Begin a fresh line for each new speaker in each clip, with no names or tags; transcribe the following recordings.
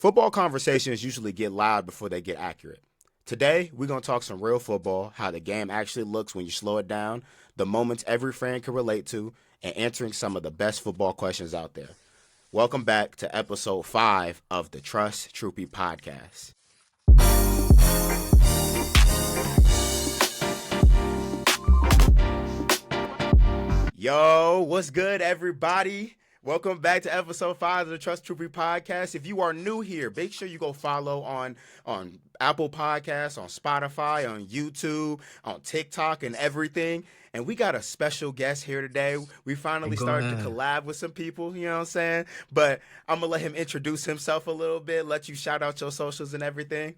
Football conversations usually get loud before they get accurate. Today, we're going to talk some real football, how the game actually looks when you slow it down, the moments every fan can relate to, and answering some of the best football questions out there. Welcome back to episode 5 of the Trust Troupey Podcast. Yo, what's good, everybody? Welcome back to episode 5 of the Trust Troupey Podcast. If you are new here, make sure you go follow on Apple Podcasts, on Spotify, on YouTube, on TikTok, and everything. And we got a special guest here today. We finally
Go
started to
ahead.
collab with some people, you know what I'm saying? But I'm going to let him introduce himself a little bit, let you shout out your socials and everything.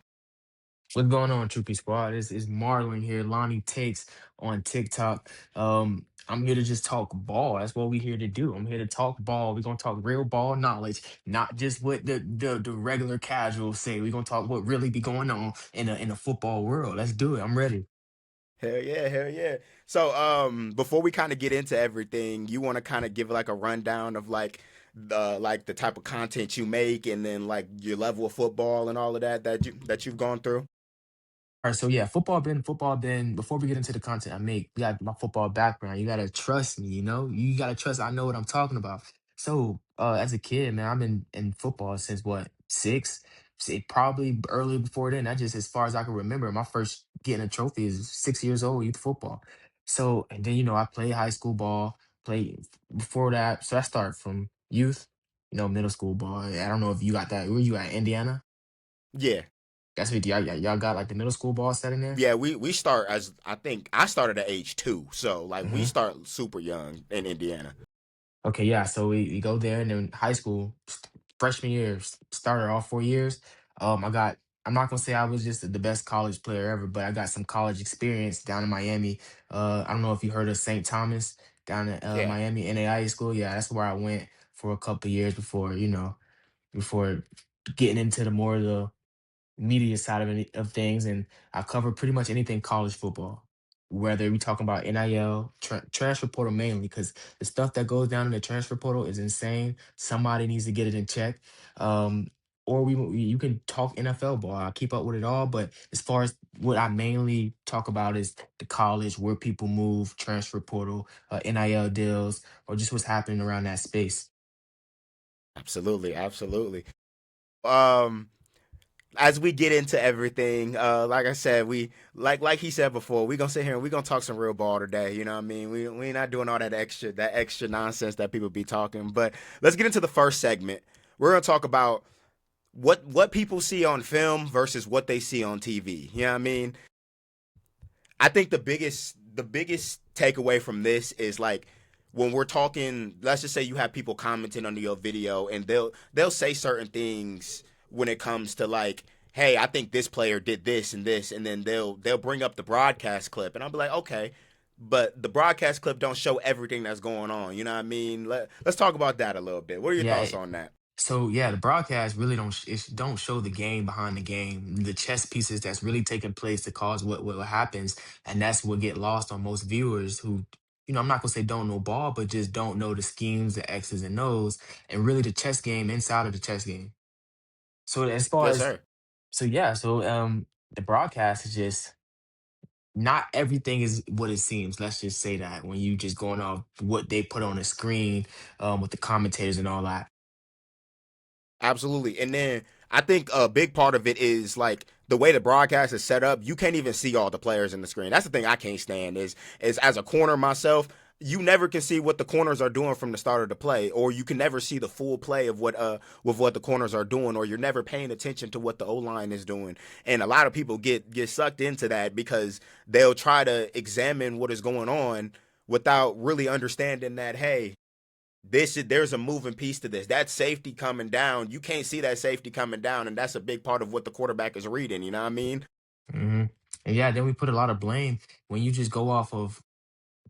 What's going on, Troopy Squad? This is Marlon here, Lonnietakes on TikTok. I'm here to just talk ball. That's what we're here to do. I'm here to talk ball. We're gonna talk real ball knowledge, not just what the regular casuals say. We're gonna talk what really be going on in the football world. Let's do it. I'm ready.
Hell yeah, hell yeah. So, before we kind of get into everything, you want to kind of give like a rundown of like the type of content you make, and then like your level of football and all of that you've gone through.
All right, so yeah, football been. Before we get into the content I make, we got my football background. You gotta trust me, You gotta trust I know what I'm talking about. So, as a kid, man, I've been in football since what, six? Say probably early before then. That just as far as I can remember. My first getting a trophy is 6 years old, youth football. So, and then I played high school ball, played before that. So I started from youth, middle school ball. I don't know if you got that. Where you at, Indiana?
Yeah,
That's what y'all got like the middle school ball setting there.
yeah. We start as I think I started at age 2, so like we start super young in Indiana.
Okay, yeah. So we go there, and then high school, freshman year, started all 4 years. I got. I'm not gonna say I was just the best college player ever, but I got some college experience down in Miami. I don't know if you heard of St. Thomas down in
Yeah,
Miami NAIA school. Yeah, that's where I went for a couple of years before getting into the more of the media side of things, and I cover pretty much anything college football. Whether we talking about NIL, transfer portal mainly, because the stuff that goes down in the transfer portal is insane. Somebody needs to get it in check. Um, or you can talk NFL ball. I keep up with it all, but as far as what I mainly talk about is the college, where people move, transfer portal, NIL deals, or just what's happening around that space.
absolutely, absolutely. Um, as we get into everything, like I said, we like he said before, we gonna sit here and we gonna talk some real ball today. You know what I mean? We not doing all that extra nonsense that people be talking. But let's get into the first segment. We're gonna talk about what people see on film versus what they see on TV. You know what I mean? I think the biggest takeaway from this is like when we're talking, let's just say you have people commenting under your video and they'll say certain things when it comes to like, hey, I think this player did this, and then they'll bring up the broadcast clip, and I'll be like, okay, but the broadcast clip don't show everything that's going on. You know what I mean? Let's talk about that a little bit. What are your
Yeah,
thoughts on that?
so yeah, the broadcast really don't show the game behind the game, the chess pieces that's really taking place to cause what happens, and that's what get lost on most viewers who, I'm not gonna say don't know ball, but just don't know the schemes, the X's and O's, and really the chess game inside of the chess game. So as far
Yes,
as
sir.
so yeah, so the broadcast is just not everything is what it seems. Let's just say that when you just going off what they put on the screen, with the commentators and all that.
Absolutely. And then I think a big part of it is like the way the broadcast is set up, you can't even see all the players in the screen. That's the thing I can't stand is as a corner myself, you never can see what the corners are doing from the start of the play, or you can never see the full play of what with what the corners are doing, or you're never paying attention to what the O line is doing. And a lot of people get sucked into that because they'll try to examine what is going on without really understanding that, hey, there's a moving piece to this. That safety coming down, you can't see that safety coming down, and that's a big part of what the quarterback is reading. You know what I mean?
hmm And yeah, then we put a lot of blame when you just go off of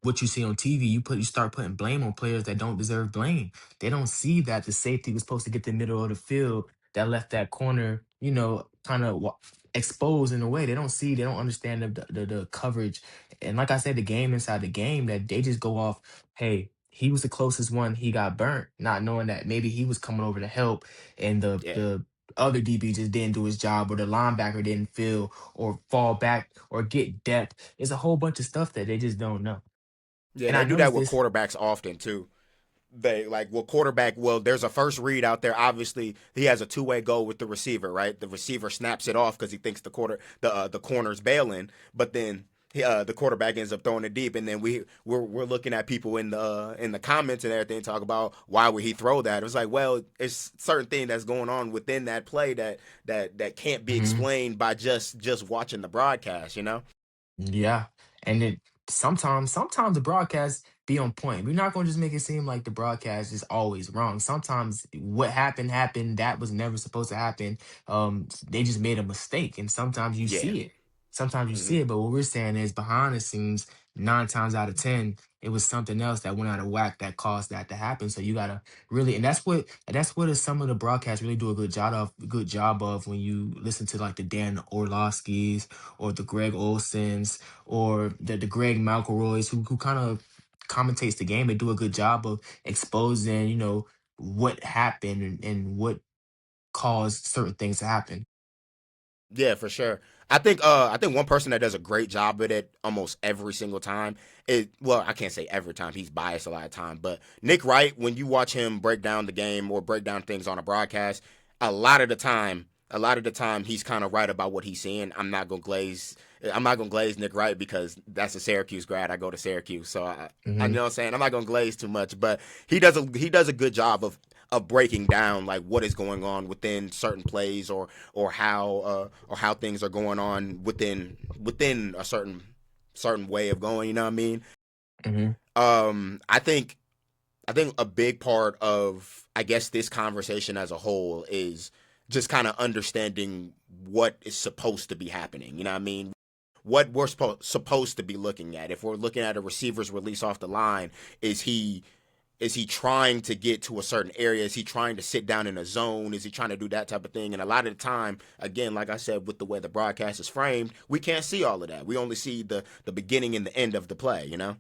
what you see on TV. You start putting blame on players that don't deserve blame. They don't see that the safety was supposed to get the middle of the field that left that corner, kind of exposed in a way. They don't understand the coverage. And like I said, the game inside the game that they just go off, hey, he was the closest one, he got burnt, not knowing that maybe he was coming over to help and the
Yeah.
the other DB just didn't do his job, or the linebacker didn't fill or fall back or get depth. It's a whole bunch of stuff that they just don't know.
Yeah,
And I
they do that
noticed
with
this.
quarterbacks often too. They like well quarterback well there's a first read out there, obviously he has a two-way goal with the receiver, right? The receiver snaps it off because he thinks the corner's bailing, but then the quarterback ends up throwing it deep, and then we're looking at people in the comments and everything talk about why would he throw that. It was like, well, it's certain thing that's going on within that play that can't be
Mhm.
explained by just watching the broadcast, you know.
Yeah, and it sometimes the broadcasts be on point. We're not gonna just make it seem like the broadcast is always wrong. Sometimes what happened. That was never supposed to happen. They just made a mistake, and sometimes you
Yeah.
see it. Sometimes you see
Hmm.
it, but what we're saying is behind the scenes, 9 times out of 10, it was something else that went out of whack that caused that to happen. So you gotta really, and that's what some of the broadcasts really do a good job of when you listen to like the Dan Orlovsky's or the Greg Olsons or the Greg McElroys who kind of commentates the game. They do a good job of exposing, what happened and what caused certain things to happen.
Yeah, for sure. I think one person that does a great job at it almost every single time is, well, I can't say every time, he's biased a lot of time, but Nick Wright, when you watch him break down the game or break down things on a broadcast, a lot of the time he's kind of right about what he's seeing. I'm not gonna glaze Nick Wright because that's a Syracuse grad. I go to Syracuse, so I
Hmm.
know what I'm saying. I'm not gonna glaze too much, but he does a good job of breaking down like what is going on within certain plays or how things are going on within a certain way of going. You know what I mean?
Hmm.
Um, I think I think a big part of I guess this conversation as a whole is just kind of understanding what is supposed to be happening. You know what I mean? What we're supposed to be looking at. If we're looking at a receiver's release off the line, is he trying to get to a certain area? Is he trying to sit down in a zone? Is he trying to do that type of thing? And a lot of the time, again, like I said, with the way the broadcast is framed, we can't see all of that. We only see the beginning and the end of the play, you know?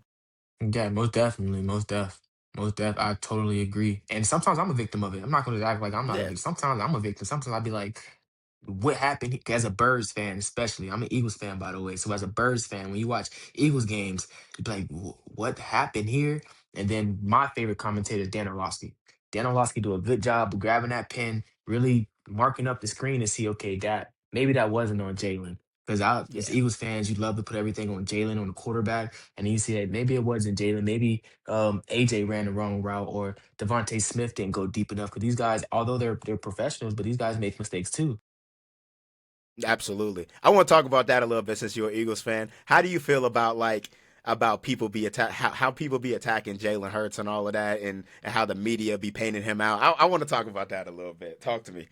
Yeah, most definitely, most def. I totally agree. And sometimes I'm a victim of it. I'm not going to act like I'm not a
Yeah.
victim. Sometimes I'm a victim. Sometimes I'll be like, what happened as a Birds fan, especially. I'm an Eagles fan, by the way. So as a Birds fan, when you watch Eagles games, you be like, what happened here? And then my favorite commentator is Dan Orlovsky. Dan Orlovsky do a good job of grabbing that pen, really marking up the screen to see, okay, that maybe that wasn't on Jalen. Because as
Yeah.
Eagles fans, you love to put everything on Jalen, on the quarterback, and then you see that maybe it wasn't Jalen, maybe AJ ran the wrong route, or Devontae Smith didn't go deep enough. Because these guys, although they're professionals, but these guys make mistakes too.
Absolutely. I want to talk about that a little bit since you're an Eagles fan. How do you feel about about people how people be attacking Jalen Hurts and all of that, and how the media be painting him out? I want to talk about that a little bit. Talk to me.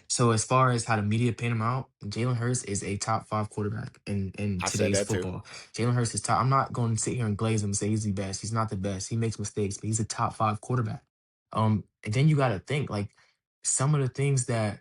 So as far as how the media paint him out, Jalen Hurts is a top 5 quarterback in
I said
today's
that too.
football. Jalen Hurts is top. I'm not going to sit here and glaze him and say he's the best. He's not the best. He makes mistakes, but he's a top 5 quarterback. And then you got to think like some of the things that.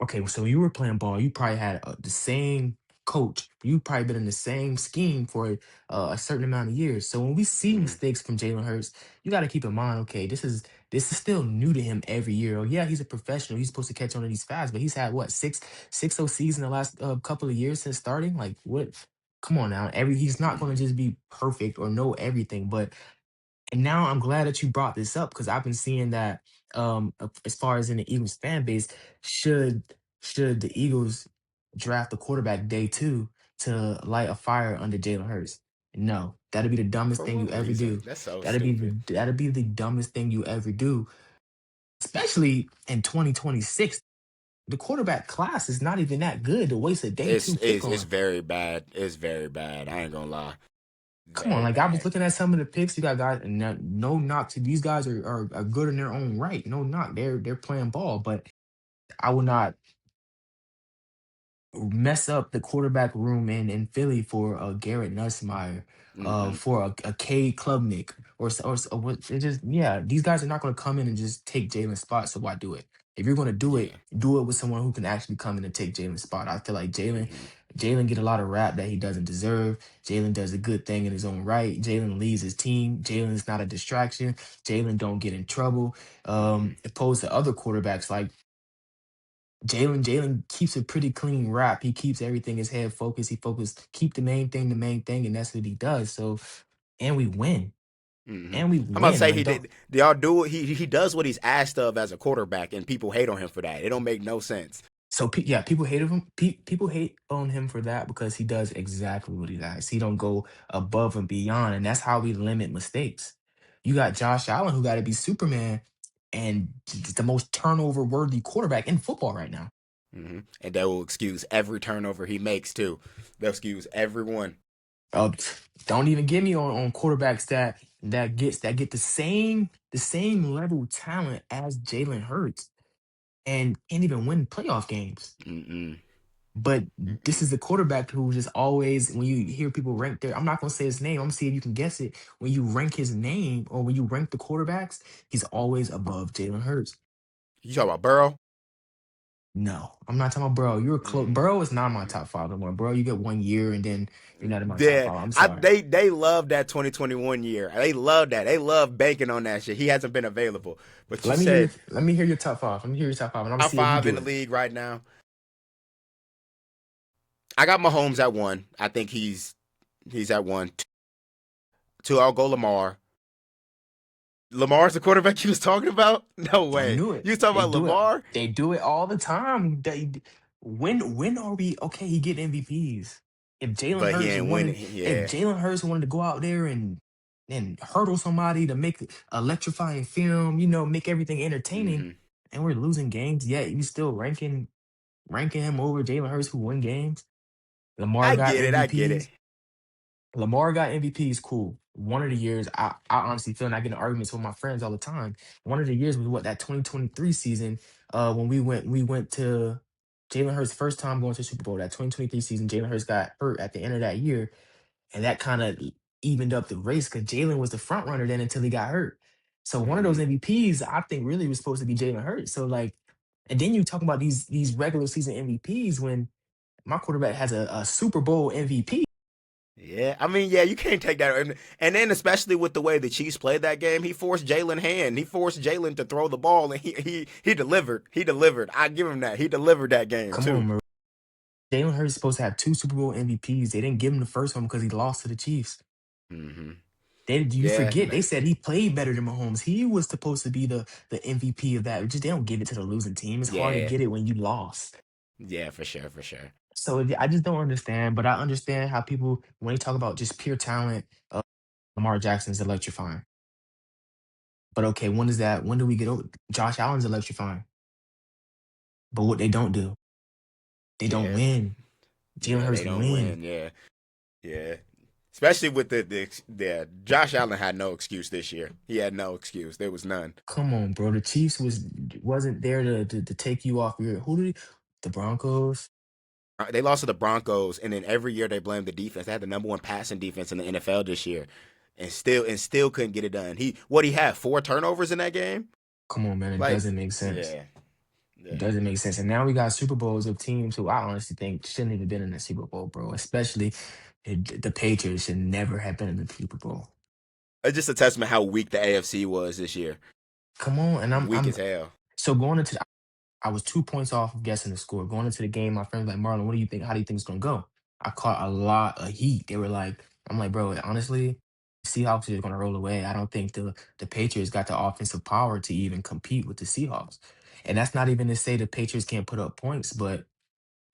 Okay, so you were playing ball. You probably had the same coach. You probably been in the same scheme for a certain amount of years. So when we see
Hmm.
mistakes from Jalen Hurts, you got to keep in mind, okay, this is still new to him every year. Oh yeah, he's a professional. He's supposed to catch on to these fast, but he's had what six OCs in the last couple of years since starting. Like what? Come on now. He's not going to
Hmm.
just be perfect or know everything, but and now I'm glad that you brought this up because I've been seeing that as far as in the Eagles fan base, should should the Eagles draft a quarterback day 2 to light a fire under Jalen Hurts? No, that'd be the dumbest
For
thing you
what
ever
reason?
do.
That's so
That'd be
stupid.
the, that'd be the dumbest thing you ever do, especially in 2026. The quarterback class is not even that good to waste a day 2 pick
It's
on.
very bad. It's very bad. I ain't gonna lie.
Come on,
Very
like I was
bad.
looking at some of the picks. You got guys, and no knock to these guys are good in their own right. No knock, they're playing ball, but I would not mess up the quarterback room in Philly for a Garrett Nussmeier,
Hmm.
for a Cade Klubnik, or what? It just yeah, these guys are not going to come in and just take Jalen's spot. So why do it? If you're going to
Yeah.
do it with someone who can actually come in and take Jalen's spot. I feel like
Hmm.
Jalen get a lot of rap that he doesn't deserve. Jalen does a good thing in his own right. Jalen leads his team. Jalen is not a distraction. Jalen don't get in trouble.
Hmm.
Opposed to other quarterbacks like. Jalen keeps a pretty clean rap. He keeps everything his head focused. He focused, keep the main thing, and that's what he does. So, and we win.
Hmm.
And we
I'm about to
win.
say
Like
he
don't
did. Y'all do it. He does what he's asked of as a quarterback, and people hate on him for that. It don't make no sense.
so yeah, people hate of him. People hate on him for that because he does exactly what he does. He don't go above and beyond, and that's how we limit mistakes. You got Josh Allen who got to be Superman and the most turnover worthy quarterback in football right now.
And that will excuse every turnover he makes too. They'll excuse everyone.
Uh, don't even get me on quarterbacks that get the same level of talent as Jalen Hurts and can't even win playoff games.
Mm-mm.
But this
Mm-mm.
is the quarterback who just always, when you hear people rank their, I'm not gonna say his name. I'm gonna see if you can guess it. When you rank his name or when you rank the quarterbacks, he's always above Jalen Hurts.
You talk about Burrow?
No, I'm not talking about Burrow. You're close.
Mm.
Burrow is not my top five no more. Burrow, you get 1 year and then you're not in my top
Yeah,
five. I'm sorry.
they love that 2021 year. They love that. They love banking on that shit. He hasn't been available, but you said
Let me hear your top five. Let me hear your top five, and I'm gonna
top
see if you
five in
do
the
it.
league right now. I got Mahomes at one. I think he's at one. Two, I'll go Lamar. Lamar's the quarterback you was talking about? No
I
way.
knew it.
You was talking
They
about
do it.
Lamar?
They do it all the time. When are we okay? He get MVPs. If Jalen
But he
Hurts
ain't winning.
wanted, if
Yeah.
Jalen Hurts wanted to go out there and hurdle somebody to make electrifying film, make everything entertaining,
Hmm.
and we're losing games, yet you still ranking him over Jalen Hurts who win games. Lamar
I
got
get it. I get it.
MVPs. Lamar got MVPs, cool. One of the years, I honestly feel, and I get in arguments with my friends all the time. One of the years was what, that 2023 season, when we went to Jalen Hurts' first time going to the Super Bowl. That 2023 season, Jalen Hurts got hurt at the end of that year, and that kind of evened up the race because Jalen was the front runner then until he got hurt. So one of those
Hmm.
MVPs, I think, really was supposed to be Jalen Hurts. So like, and then you talk about these regular season MVPs when my quarterback has a Super Bowl MVP.
Yeah, I mean, yeah, you can't take that. And then, especially with the way the Chiefs played that game, he forced Jalen hand. He forced Jalen to throw the ball, and he delivered. He delivered. I give him that. He delivered that game
Come
too.
on, Jalen Hurts is supposed to have two Super Bowl MVPs. They didn't give him the first one because he lost to the Chiefs.
Hmm.
You
Yeah,
forget they said he played better than Mahomes. He was supposed to be the MVP of that. Just they don't give it to the losing team. It's hard to
yeah,
get it when you lost.
yeah, for sure, for sure.
So I just don't understand. But I understand how people when they talk about just pure talent, Lamar Jackson's electrifying. But okay, when is that? When do we get over? Josh Allen's electrifying. But what they don't do, they don't
Yeah,
win. Jalen
yeah,
Hurts
they don't
win.
win. Yeah, yeah. Especially with the Josh Allen had no excuse this year. He had no excuse. There was none.
Come on, bro. The Chiefs wasn't there to take you off your who did the Broncos?
They lost to the Broncos, and then every year they blame the defense. They had the number one passing defense in the NFL this year, and still couldn't get it done. He had 4 turnovers in that game.
Come on, man. It
Like,
doesn't make sense.
yeah,
It
yeah,
doesn't make sense. And now we got Super Bowls of teams who I honestly think shouldn't even been in the Super Bowl, bro. Especially the Patriots should never have been in the Super Bowl.
it's just a testament how weak the AFC was this year.
Come on, and I'm
Weak
I'm
as hell.
so going into I was 2 points off of guessing the score. Going into the game, my friends were like, Marlon, what do you think? How do you think it's gonna go? I caught a lot of heat. They were like, I'm like, bro, honestly, Seahawks are gonna roll away. I don't think the Patriots got the offensive power to even compete with the Seahawks. And that's not even to say the Patriots can't put up points, but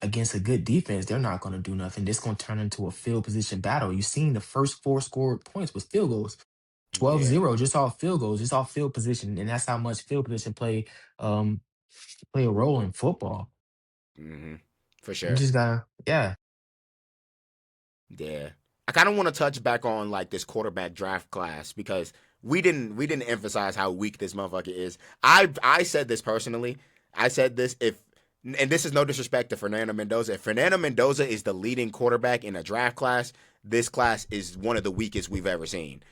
against a good defense, they're not gonna do nothing. This gonna turn into a field position battle. You seen the first four scored points with field goals. 12
Yeah.
0 just off field goals, just off field position. And that's how much field position um play a role in football.
Hmm. For
You
sure.
just gotta, yeah.
Yeah. I kind of want to touch back on like this quarterback draft class because we didn't emphasize how weak this motherfucker is. I said this personally. I said this if and this is no disrespect to Fernando Mendoza. If Fernando Mendoza is the leading quarterback in a draft class, this class is one of the weakest we've ever seen.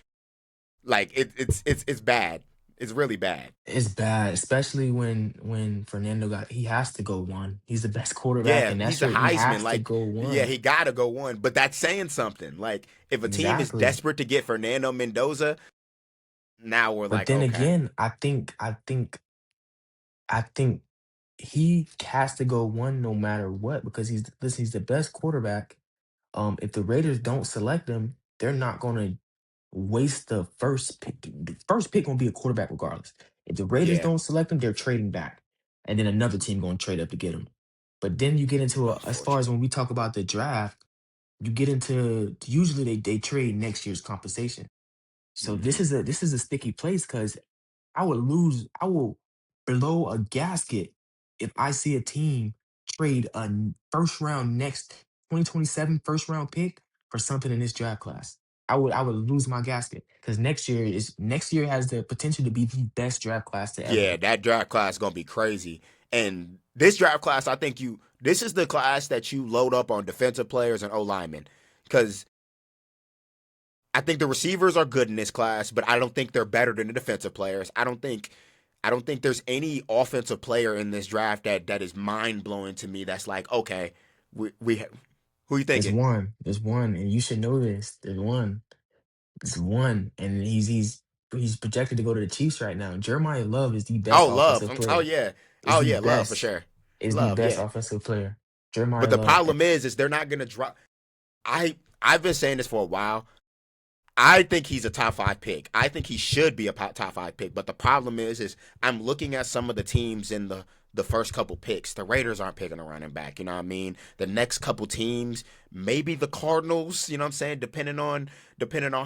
Like it's bad. It's really bad.
It's bad, especially when Fernando he has to go one. He's the best quarterback,
Yeah,
and
he's
that's
a
he
Heisman.
has to
Like,
go
yeah,
one.
he gotta go one. But that's saying something. Like, if a team is
Exactly.
desperate to get Fernando Mendoza, now we're
But
like,
then
okay.
again, I think he has to go one no matter what because he's the best quarterback. If the Raiders don't select him, they're not gonna waste the first pick. The first pick gonna be a quarterback regardless. If the Raiders
Yeah,
don't select him, they're trading back, and then another team gonna trade up to get him. But then you get into as far as
unfortunately.
when we talk about the draft, you get into usually they trade next year's compensation. So
Hmm.
this is a sticky place because I will blow a gasket if I see a team trade a first round next 2027 first round pick for something in this draft class. I would lose my gasket because next year has the potential to be the best draft class to
Yeah,
ever.
that draft class is gonna be crazy. And this draft class, I think this is the class that you load up on defensive players and O linemen. Because I think the receivers are good in this class, but I don't think they're better than the defensive players. I don't think there's any offensive player in this draft that is mind blowing to me. That's like, okay, we who you thinking?
There's one, and you should know this. There's one, and he's projected to go to the Chiefs right now. Jeremiah Love is the best
Oh, Love.
offensive
Oh
player.
yeah.
Is
Oh
the
yeah, Love for
best.
sure.
Is the
Love,
best
yeah.
offensive player.
But
Jeremiah
the
Love.
problem is they're not gonna drop. I've been saying this for a while. I think he's a top five pick. I think he should be a top five pick. But the problem is I'm looking at some of the teams in the first couple picks. The Raiders aren't picking a running back. You know what I mean? The next couple teams, maybe the Cardinals. You know what I'm saying? Depending on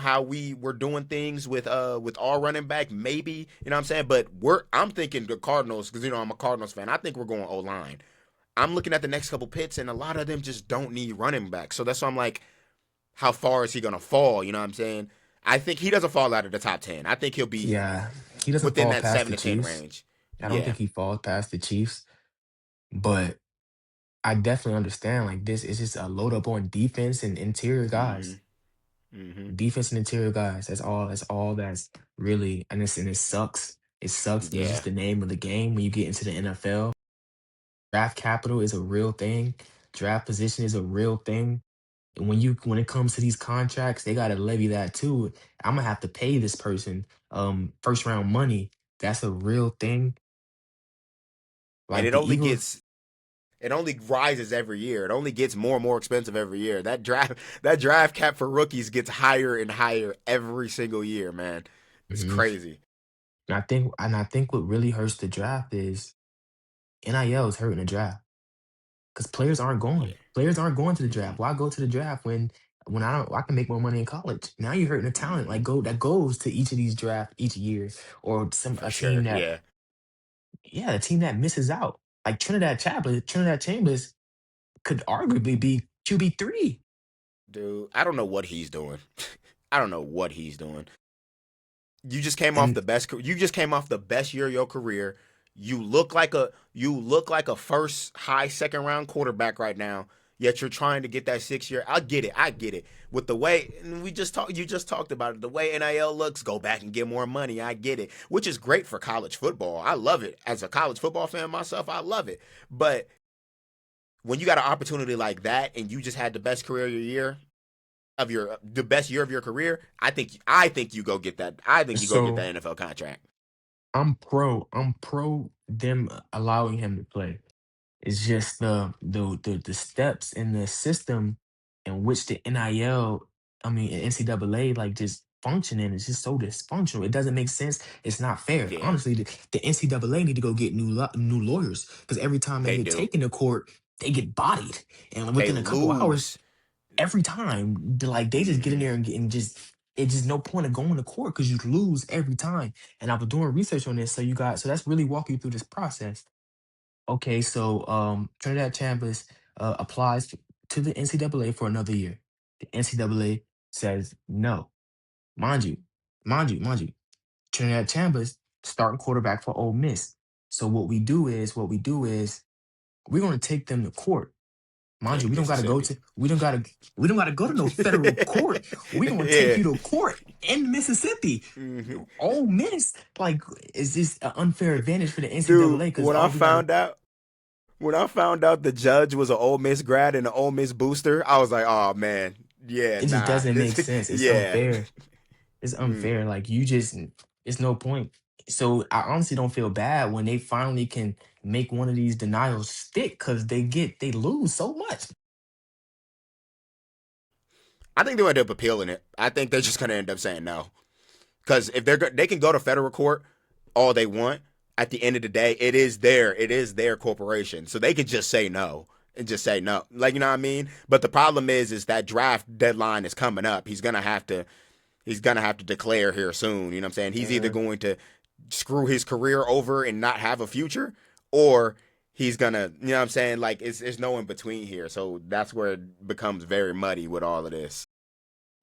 how we were doing things with our running back, maybe. You know what I'm saying? But I'm thinking the Cardinals because I'm a Cardinals fan. I think we're going O line. I'm looking at the next couple picks, and a lot of them just don't need running back. So that's why I'm like, how far is he gonna fall? You know what I'm saying? I think he doesn't fall out of the top 10. I think he'll be
Yeah, he doesn't
within
fall
that
past
7
the
to 10
Chiefs.
range.
I don't
Yeah.
think he falls past the Chiefs, but I definitely understand like this is just a load up on defense and interior guys.
Mhm. Mhm.
Defense and interior guys. That's all that's really and it sucks. It sucks. It's
Yeah.
just the name of the game when you get into the NFL. Draft capital is a real thing. Draft position is a real thing. And when it comes to these contracts, they gotta levy that too. I'm gonna have to pay this person first round money. That's a real thing.
And
Like the Eagles,
it only rises every year. It only gets more and more expensive every year. That draft cap for rookies gets higher and higher every single year, man. It's
mhm.
crazy.
And I think what really hurts the draft is NIL is hurting the draft because players aren't going.
Yeah.
Players aren't going to the draft.
Mhm.
Why go to the draft when I can make more money in college? Now you're hurting the talent
Mhm.
that goes to each of these drafts each year or some
For sure. Yeah.
a team that misses out. Like Trinidad Chambers could arguably be QB3.
Dude, I don't know what he's doing. I don't know what he's doing.
And
You just came off the best year of your career. You look like a first high second round quarterback right now. Yet you're trying to get that 6 year. I get it. I get it. With the way and you just talked about it. The way NIL looks, go back and get more money. I get it, which is great for college football. I love it as a college football fan myself. I love it. But when you got an opportunity like that and you just had the best career of your year, the best year of your career, I think you go get that. I think you go get
so
that NFL contract.
I'm pro them allowing him to play. It's just the steps in the system in which the NIL, I mean NCAA like just functioning is just so dysfunctional. It doesn't make sense. It's not fair.
Yeah,
Honestly, the NCAA need to go get new lawyers because every time they
they
get
do.
taken to court, they get bodied, and
They
within a couple hours,
lose.
every time they just get in
Hmm.
there and just it's just no point of going to court because you lose every time. And I was doing research on this, so that's really walking you through this process. Okay, so Trinidad Chambers applies to the NCAA for another year. The NCAA says no. Mind you, mind you, Trinidad Chambers starting quarterback for Ole Miss. So what we do is we're gonna take them to court. Mind you,
In
we don't gotta go
Mississippi.
to we don't gotta go to no federal court. We're gonna take
Yeah.
you to court in Mississippi.
Hmm.
Ole Miss, like, is this an unfair advantage for the
Dude,
NCAA? Because all we gotta
when I found out the judge was an Ole Miss grad and an Ole Miss booster, I was like, oh man, yeah,
it just
nah,
doesn't make
this,
sense. It's
yeah.
unfair. It's
Mm.
unfair. Like you just it's no point. So I honestly don't feel bad when they finally can make one of these denials stick because they lose so much.
I think they'll end up appealing it. I think they're just gonna end up saying no. Because if they can go to federal court all they want. At the end of the day, it is their corporation, so they could just say no and just say no, like you know what I mean. But the problem is that draft deadline is coming up. He's gonna have to declare here soon. You know what I'm saying? He's either
Mhm.
going to screw his career over and not have a future, or he's gonna, you know what I'm saying? Like it's no in between here. So that's where it becomes very muddy with all of this.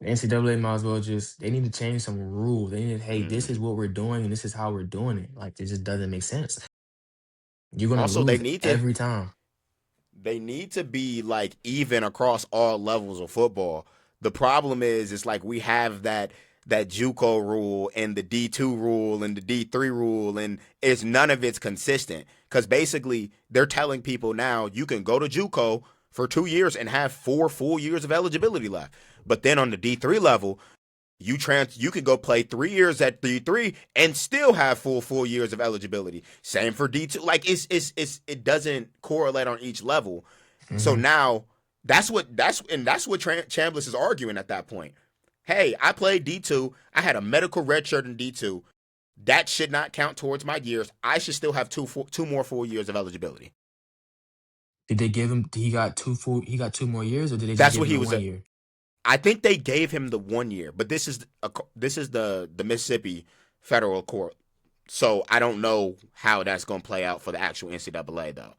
The NCAA might as well just they need to change some rules. They need to, hey, this is
Hmm.
what we're doing and this is how we're doing it. Like it just doesn't make sense. You're gonna
Also, they
lose
need to
every time.
they need to be like even across all levels of football. The problem is it's like we have that JUCO rule and the D2 rule and the D3 rule, and it's none of it's consistent because basically they're telling people now you can go to JUCO for 2 years and have 4 full years of eligibility left. But then on the D3 level, you could go play 3 years at D3 and still have full years of eligibility. Same for D2. Like it doesn't correlate on each level. So
Hmm.
now that's what Chambliss is arguing at that point. Hey, I played D2. I had a medical red shirt in D2. That should not count towards my years. I should still have two more full years of eligibility.
Did they give him? He got 2 more years, or did they just
That's
give
what
him
he
the
was.
1 year?
I think they gave him the 1 year, but this is the Mississippi federal court. So I don't know how that's gonna play out for the actual NCAA though.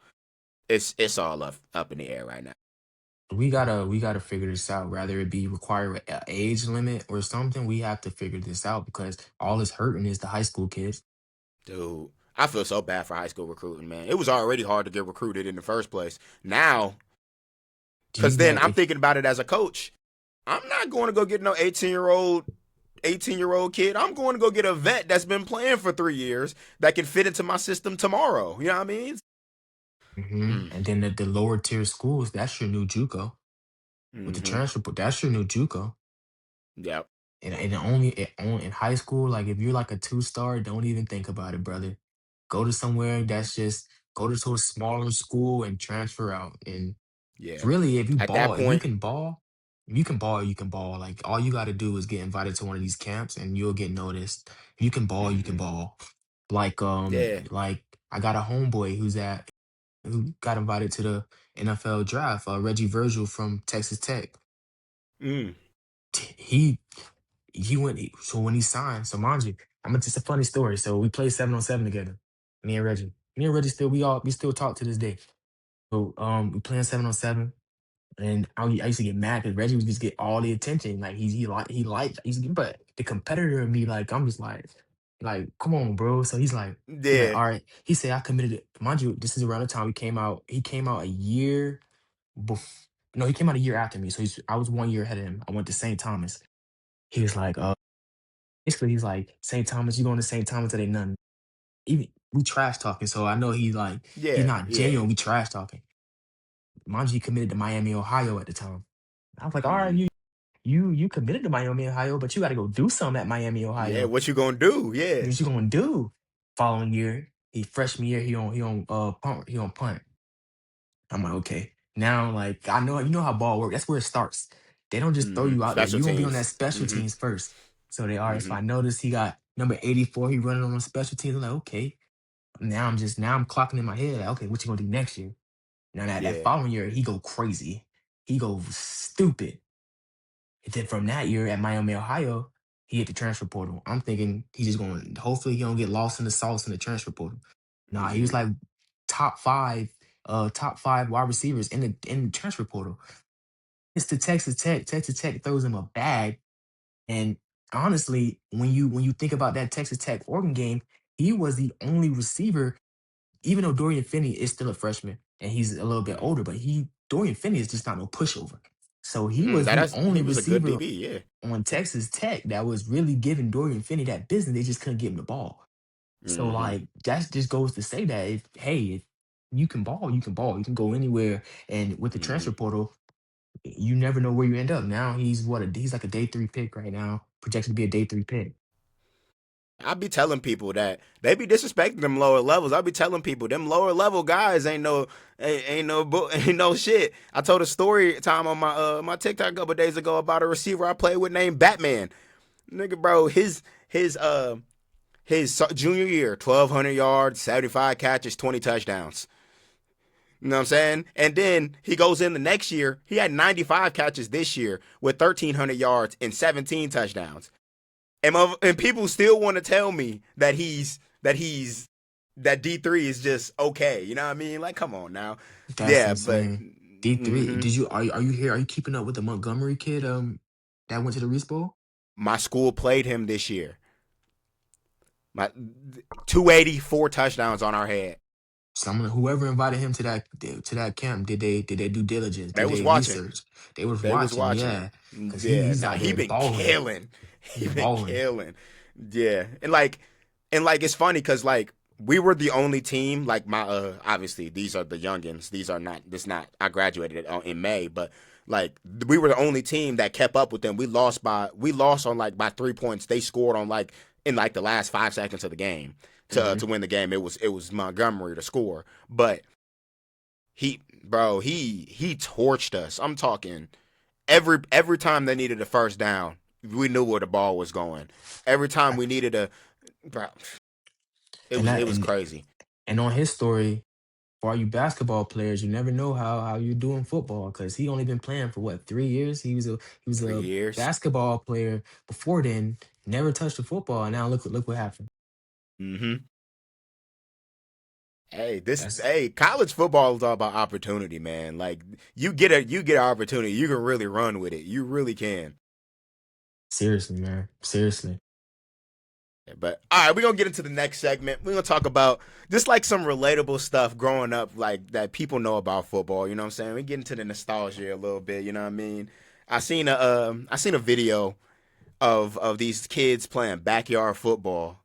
It's all up in the air right now.
We gotta figure this out. Rather it be require a age limit or something, we have to figure this out because all it's hurting is the high school kids.
Dude, I feel so bad for high school recruiting, man. It was already hard to get recruited in the first place. Now,
Do you
because then
know
I'm
if
thinking about it as a coach. I'm not going to go get no 18-year old kid. I'm going to go get a vet that's been playing for 3 years that can fit into my system tomorrow. You know what I mean? Mm.
and then the lower tier schools, that's your new JUCO. With the
Mm-hmm.
transfer, that's your new JUCO.
Yep.
In high school, like if you're like a 2 star, don't even think about it, brother. Go to somewhere that's just go to a smaller school and transfer out. And
Yeah.
really, if you
At that
ball, if you
point,
can ball, if you can ball, you can ball. Like all you got to do is get invited to one of these camps, and you'll get noticed. If you can ball, you can
mm-hmm.
ball. Like I got a homeboy who got invited to the NFL draft. Reggie Virgil from Texas Tech.
Mm.
He so when he signed, so mind you, just a funny story. So we played 7-on-7 together. Me and Reggie. Me and Reggie we still talk to this day. So we playing 7-on-7. And I used to get mad because Reggie would just get all the attention. Like he used to get, but the competitor in me, like I'm just come on, bro. So he's like,
Yeah.
all right. He said I committed it. Mind you, this is around the time we came out. He came out a year before. No, he came out a year after me. So I was 1 year ahead of him. I went to St. Thomas. He was like, basically he's like, St. Thomas, you going to St. Thomas? That ain't nothing. Even we trash talking. So I know he's
Yeah.
not
Yeah.
genuine. We trash talking. Mind you, he committed to Miami, Ohio at the time. I was like, all right,
Mm-hmm.
you committed to Miami, Ohio, but you got to go do something at Miami,
Yeah.
Ohio.
What you gonna do? Yeah.
What you gonna do? Following year, freshman year, he on punt. I'm like, okay. Now, like I know you know how ball works. That's where it starts. They don't just throw
Mm-hmm.
you out there.
Special
You're gonna be on that
teams.
special
Mm-hmm.
teams first. So they are. So
Mm-hmm.
I noticed he got number 84. He running on special teams. I'm like, okay. Now I'm clocking in my head. Like, okay, what you gonna do next year? Now that
Yeah.
following year, he go crazy. He go stupid. And then from that year at Miami, Ohio, he hit the transfer portal. I'm thinking he's just going. Hopefully, he don't get lost in the sauce in the transfer portal. Nah, he was
Mm-hmm.
like top five, top five wide receivers in the transfer portal. It's the Texas Tech. Texas Tech throws him a bag, and honestly, when you think about that Texas Tech Oregon game, he was the only receiver. Even though Dorian Finney is still a freshman and he's a little bit
Mm-hmm.
older, but Dorian Finney is just not no pushover. So he
Mm,
was
that
the
is,
only
he was a good
receiver
DB. Yeah.
on Texas Tech that was really giving Dorian Finney that business. They just couldn't give him the ball. So
Mm-hmm.
like that just goes to say that if you can ball, you can ball. You can go anywhere. And with the
Mm-hmm.
transfer portal, you never know where you end up. Now he's like a day 3 pick right now, projected to be a day 3 pick.
I be telling people that they be disrespecting them lower levels. I be telling people them lower level guys ain't no shit. I told a story time on my TikTok a couple days ago about a receiver I played with named Batman. Nigga, bro, his junior year, 1,200 yards, 75 catches, 20 touchdowns. You know what I'm saying? And then he goes in the next year. He had 95 catches this year with 1,300 yards and 17 touchdowns. And people still want to tell me that D3 is just okay. You know what I mean? Like, come on now.
That's
Yeah, but
insane. D3.
mhm.
Are you here? Are you keeping up with the Montgomery kid that went to the Reese Bowl?
My school played him this year. My 284 touchdowns on our head.
Someone whoever invited him to that camp, did they do diligence?
They
Did
was
they
watching.
research? They was
They was
watching,
watching.
yeah, because
Yeah,
he's
nah,
out
he
there
been
balling.
killing. He
He's
been
balling.
killing. Yeah, and like it's funny because like we were the only team. Like my obviously these are the youngins. These are not. This not. I graduated in May, but like we were the only team that kept up with them. We lost on like by 3 points. They scored on like in like the last 5 seconds of the game
Hmm.
to win the game. It was Montgomery to score, but he torched us. I'm talking every time they needed a first down, we knew where the ball was going. Every time we needed a bro, it
And
was
that
it was
and
crazy.
and on his story, for all you basketball players, you never know how you do in football because he only been playing for what 3 years. He was a
3 years.
basketball player before then. Never touched the football, and now look what happened.
Mm-hmm.
That's
College football is all about opportunity, man. Like you get an opportunity, you can really run with it. You really can.
seriously, man. Seriously.
But all right, we're gonna get into the next segment. We're gonna talk about just like some relatable stuff growing up, like that people know about football. You know what I'm saying? We get into the nostalgia a little bit. You know what I mean? I seen a video of these kids playing backyard football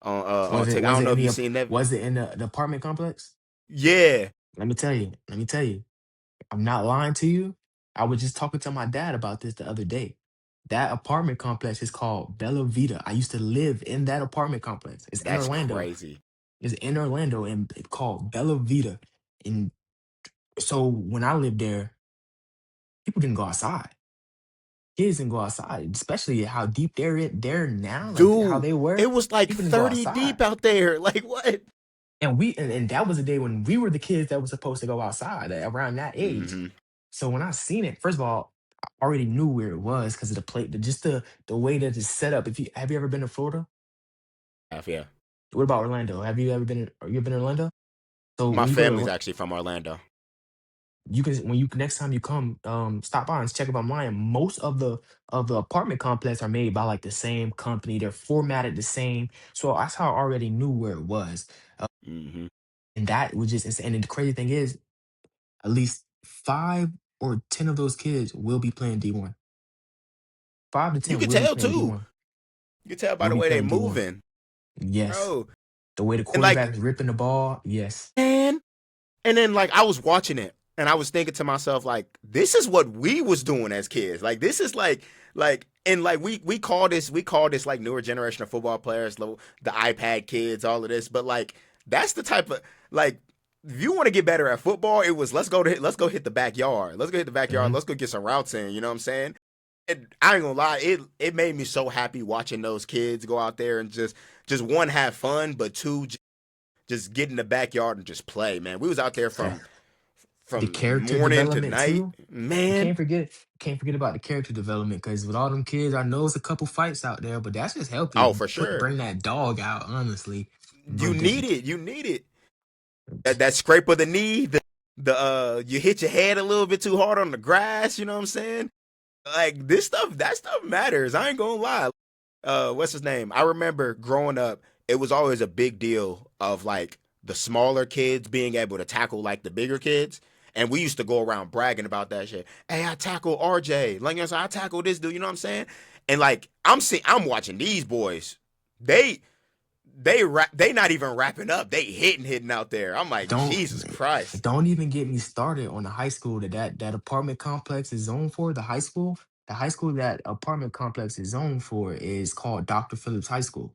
on
Was it
TikTok. I
was
don't
it
know
in
if you
the
seen that.
was it in the apartment complex?
Yeah,
Let me tell you. Let me tell you. I'm not lying to you. I was just talking to my dad about this the other day. That apartment complex is called Bella Vita. I used to live in that apartment complex. It's in
that's
Orlando.
crazy.
It's in Orlando and it's called Bella Vita. And so when I lived there, people didn't go outside. Kids didn't go outside, especially how deep they're now, like how
Dude,
they were.
it was like
People didn't go
30
outside.
deep out there. Like what?
And that was the day when we were the kids that was supposed to go outside around that age.
Mm-hmm.
So when I seen it, first of all, I already knew where it was because of the plate, just the way that it's set up. If you have you ever been to Florida?
Yeah.
What about Orlando? Have you ever been? You ever been to Orlando? So
My
when you go to
family's actually from Orlando.
you can when you next time you come, stop by and check if I'm lying. Most of the apartment complex are made by like the same company. They're formatted the same. So that's how I already knew where it was.
Mm-hmm.
And that was just insane. And the crazy thing is, at least 5 or 10 of those kids will be playing D1. Five to
You
ten
could
will be
tell
playing
too.
D1.
You could tell by
Will
the
be
way they
playing D1.
moving,
Yes.
bro.
The way the
And like,
quarterback is ripping the ball. Yes.
man, and then like I was watching it and I was thinking to myself, like, this is what we was doing as kids. Like this is like and like we call this like newer generation of football players, the iPad kids, all of this. But like that's the type of like if you want to get better at football, it was let's go hit the backyard. Let's go hit the backyard.
Hmm.
Let's go get some routes in. You know what I'm saying? I ain't gonna lie, it made me so happy watching those kids go out there and just one have fun, but two just get in the backyard and just play. Man, we was out there
Yeah. The
from
character
morning to
development
night.
too. You
Man,
can't forget about the character development because with all them kids, I know it's a couple fights out there, but that's just
oh
healthy.
for sure,
Bring that dog out, honestly.
you
Bro,
need it. You need it. That scrape of the knee, the you hit your head a little bit too hard on the grass. You know what I'm saying? Like this stuff, that stuff matters. I ain't gonna lie. What's his name? I remember growing up, it was always a big deal of like the smaller kids being able to tackle like the bigger kids. And we used to go around bragging about that shit. Hey, I tackle RJ. Like, you know, so I tackle this dude. You know what I'm saying? And like, I'm watching these boys. They they not even wrapping up. They hitting out there. I'm like,
don't
Jesus Christ.
don't even get me started on the high school that apartment complex is zoned for. The high school that apartment complex is zoned for is called Dr. Phillips High School.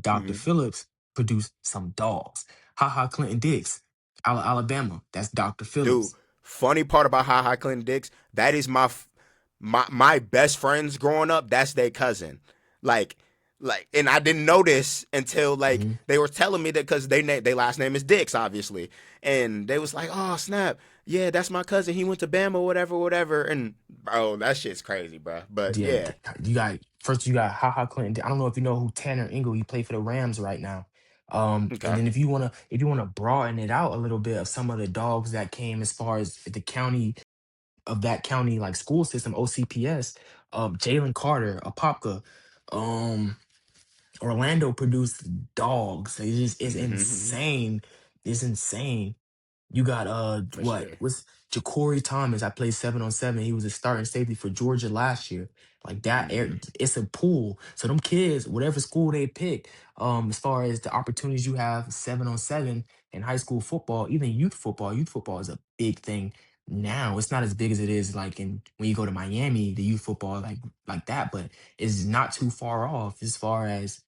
Dr.
Hmm.
Phillips produced some dogs. Ha Ha Clinton Dix, Alabama. That's Dr.
Dude,
Phillips.
funny part about Hi Clinton Dix, that is my best friends growing up. That's their cousin. Like and I didn't know this until like
Mhm.
they were telling me that because they last name is Dix, obviously, and they was like, oh snap, yeah, that's my cousin. He went to Bama, whatever, whatever. And bro, that shit's crazy, bro. But
Yeah,
yeah,
you got Ha Ha Clinton. I don't know if you know who Tanner Ingle. He play for the Rams right now. And
okay.
then if you wanna broaden it out a little bit of some of the dogs that came as far as the county of that county like school system OCPS, Jalen Carter, Apopka, um, Orlando produced dogs. It's
Hmm.
insane. It's insane. You got
For
what
sure.
was Ja'Cory Thomas? I played 7-on-7. He was a starting safety for Georgia last year. Like that,
Hmm.
it's a pool. So them kids, whatever school they pick, as far as the opportunities you have 7-on-7 in high school football, even youth football. Youth football is a big thing now. It's not as big as it is like in when you go to Miami, the youth football like that, but it's not too far off as far as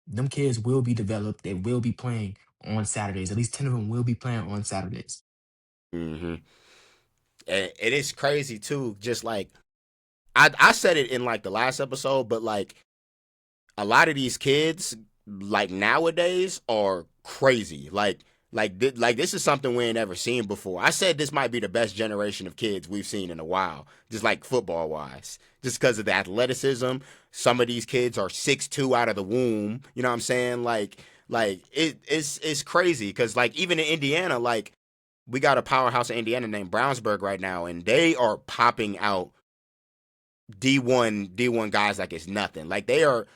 them kids will be developed. They will be playing on Saturdays. At least 10 of them will be playing on Saturdays.
Hmm. And it is crazy too. Just like I said it in like the last episode, but like a lot of these kids like nowadays are crazy. Like this is something we ain't ever seen before. I said this might be the best generation of kids we've seen in a while, just like football wise. Just because of the athleticism, some of these kids are 6'2" out of the womb. You know what I'm saying? It's crazy because like even in Indiana, like we got a powerhouse in Indiana named Brownsburg right now, and they are popping out D1 guys like it's nothing. Like they're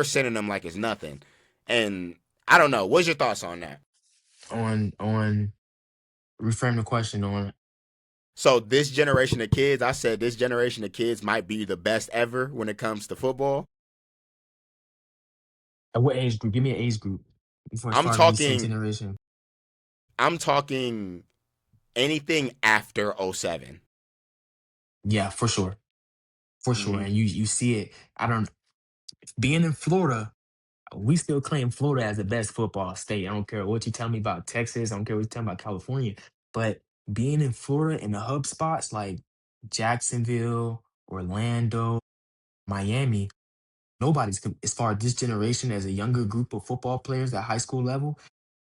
sending them like it's nothing. And I don't know. What's your thoughts on that?
On reframe the question on
So this generation of kids, I said this generation of kids might be the best ever when it comes to football.
at what age group? Give me an age group before as
I'm
far as when you say
talking
generation.
I'm talking anything after '07.
Yeah, for sure. For sure.
Mm-hmm.
And you see it. I don't being in Florida, we still claim Florida as the best football state. I don't care what you tell me about Texas. I don't care what you tell me about California. But being in Florida in the hub spots like Jacksonville, Orlando, Miami, as far as this generation as a younger group of football players at high school level,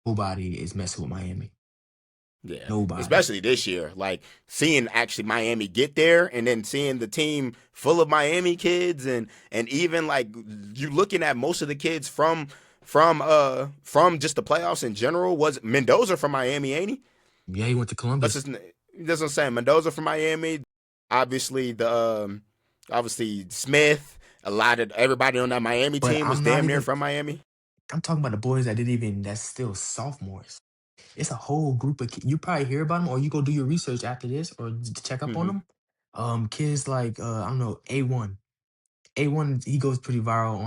nobody is messing with Miami.
Yeah,
Nobody.
especially this year. Like seeing actually Miami get there, and then seeing the team full of Miami kids, and even like you looking at most of the kids from just the playoffs in general. Was Mendoza from Miami? Ain't he?
Yeah, he went to
What's
Columbus.
his name? That's what I'm saying. Mendoza from Miami. Obviously obviously Smith. A lot of everybody on that Miami
But
team was
I'm not
damn near
even
from Miami.
I'm talking about the boys that's still sophomores. It's a whole group of you probably hear about them or you go do your research after this or check up on
Hmm.
them. Kids like I don't know, A1. A1 he goes pretty viral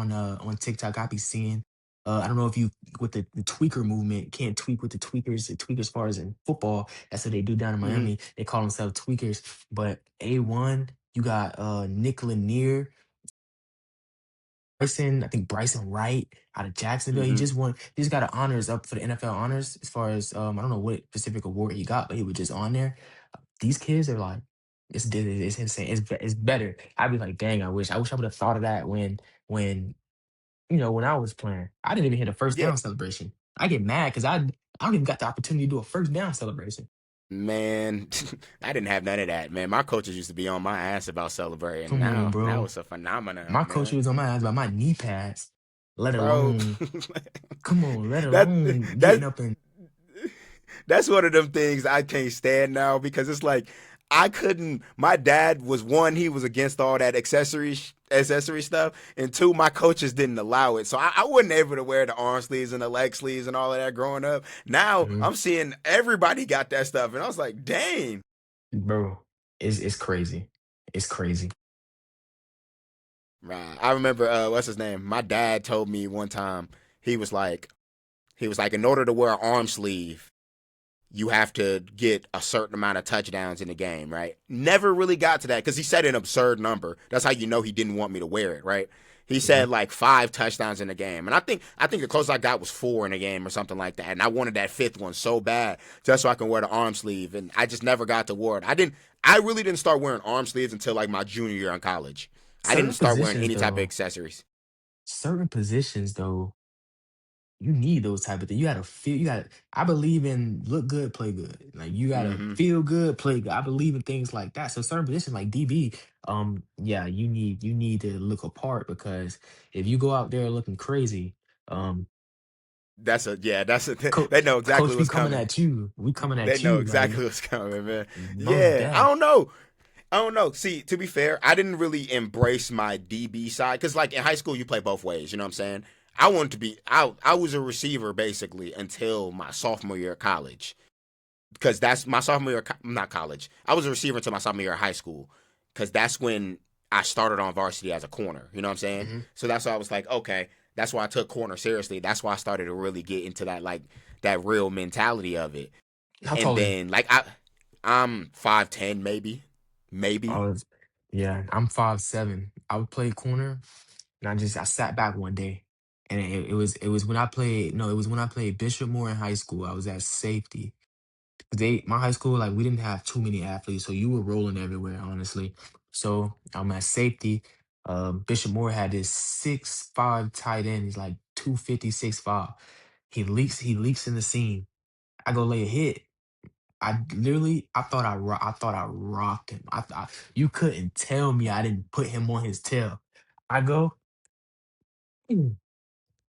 on TikTok. I be seeing. I don't know if you with the tweaker movement can't tweak with the tweakers. The tweak as far as in football, that's what they do down in
Hmm.
Miami. They call themselves tweakers. But A1, you got Nick Lanier, I think Bryson Wright out of Jacksonville.
Hmm.
He just got an honors up for the NFL honors as far as I don't know what specific award he got, but he was just on there. These kids are like, it's insane. It's better. I'd be like, dang, I wish I would have thought of that when when I was playing. I didn't even hit a first
Yeah,
down celebration. I get mad because I don't even got the opportunity to do a first down celebration.
man, I didn't have none of that, man. My coaches used to be on my ass about celebrating.
Come on,
Now
bro.
it's a phenomenon,
My coach
man.
was on my ass about my knee pads, let
Bro,
alone come on, let
that
alone
that
getting up and
that's one of them things I can't stand now because it's like I couldn't. My dad was one; he was against all that accessory stuff, and two, my coaches didn't allow it, so I wasn't able to wear the arm sleeves and the leg sleeves and all of that growing up. Now
Mhm.
I'm seeing everybody got that stuff, and I was like, dang.
Bro, it's crazy. It's crazy.
Right. I remember what's his name? My dad told me one time he was like in order to wear an arm sleeve, you have to get a certain amount of touchdowns in the game, right? Never really got to that because he said an absurd number. That's how you know he didn't want me to wear it, right? He
Hmm.
said like 5 touchdowns in the game, and I think the closest I got was 4 in a game or something like that. And I wanted that fifth one so bad, just so I can wear the arm sleeve, and I just never got to wear it. I really didn't start wearing arm sleeves until like my junior year in college. I didn't
Certain
start wearing
positions
any type of
though,
accessories.
certain positions though, you need those type of things. You gotta feel. You gotta. I believe in look good, play good. Like you gotta
Hmm.
feel good, play good. I believe in things like that. So certain positions like DB, yeah, you need to look apart because if you go out there looking crazy, um,
That's a yeah. That's a
coach,
they know exactly
coach, we
what's
coming
coming.
at you. We coming
They
at
know
you. Like
exactly what's coming, man.
most
Yeah, I
deaf.
don't know. I don't know. See, to be fair, I didn't really embrace my DB side because, like, in high school, you play both ways. You know what I'm saying? I wanted to be. I was a receiver basically until my sophomore year of college because that's my sophomore year. Not college. I was a receiver until my sophomore year of high school because that's when I started on varsity as a corner. You know what I'm saying?
Hmm.
So that's why I was like, okay. That's why I took corner seriously. That's why I started to really get into that like that real mentality of it.
How
And
tall are you?
then like I'm 5'10", maybe.
Oh, yeah, I'm 5'7". I would play corner, and I sat back one day, and it was when I played no, it was when I played Bishop Moore in high school. I was at safety. My high school, like, we didn't have too many athletes, so you were rolling everywhere, honestly. So I'm at safety. Bishop Moore had this 6'5" tight end. He's like 250, 6'5". He leaks in the seam. I go lay a hit. I thought I rocked him. You couldn't tell me I didn't put him on his tail. I go, "Mm."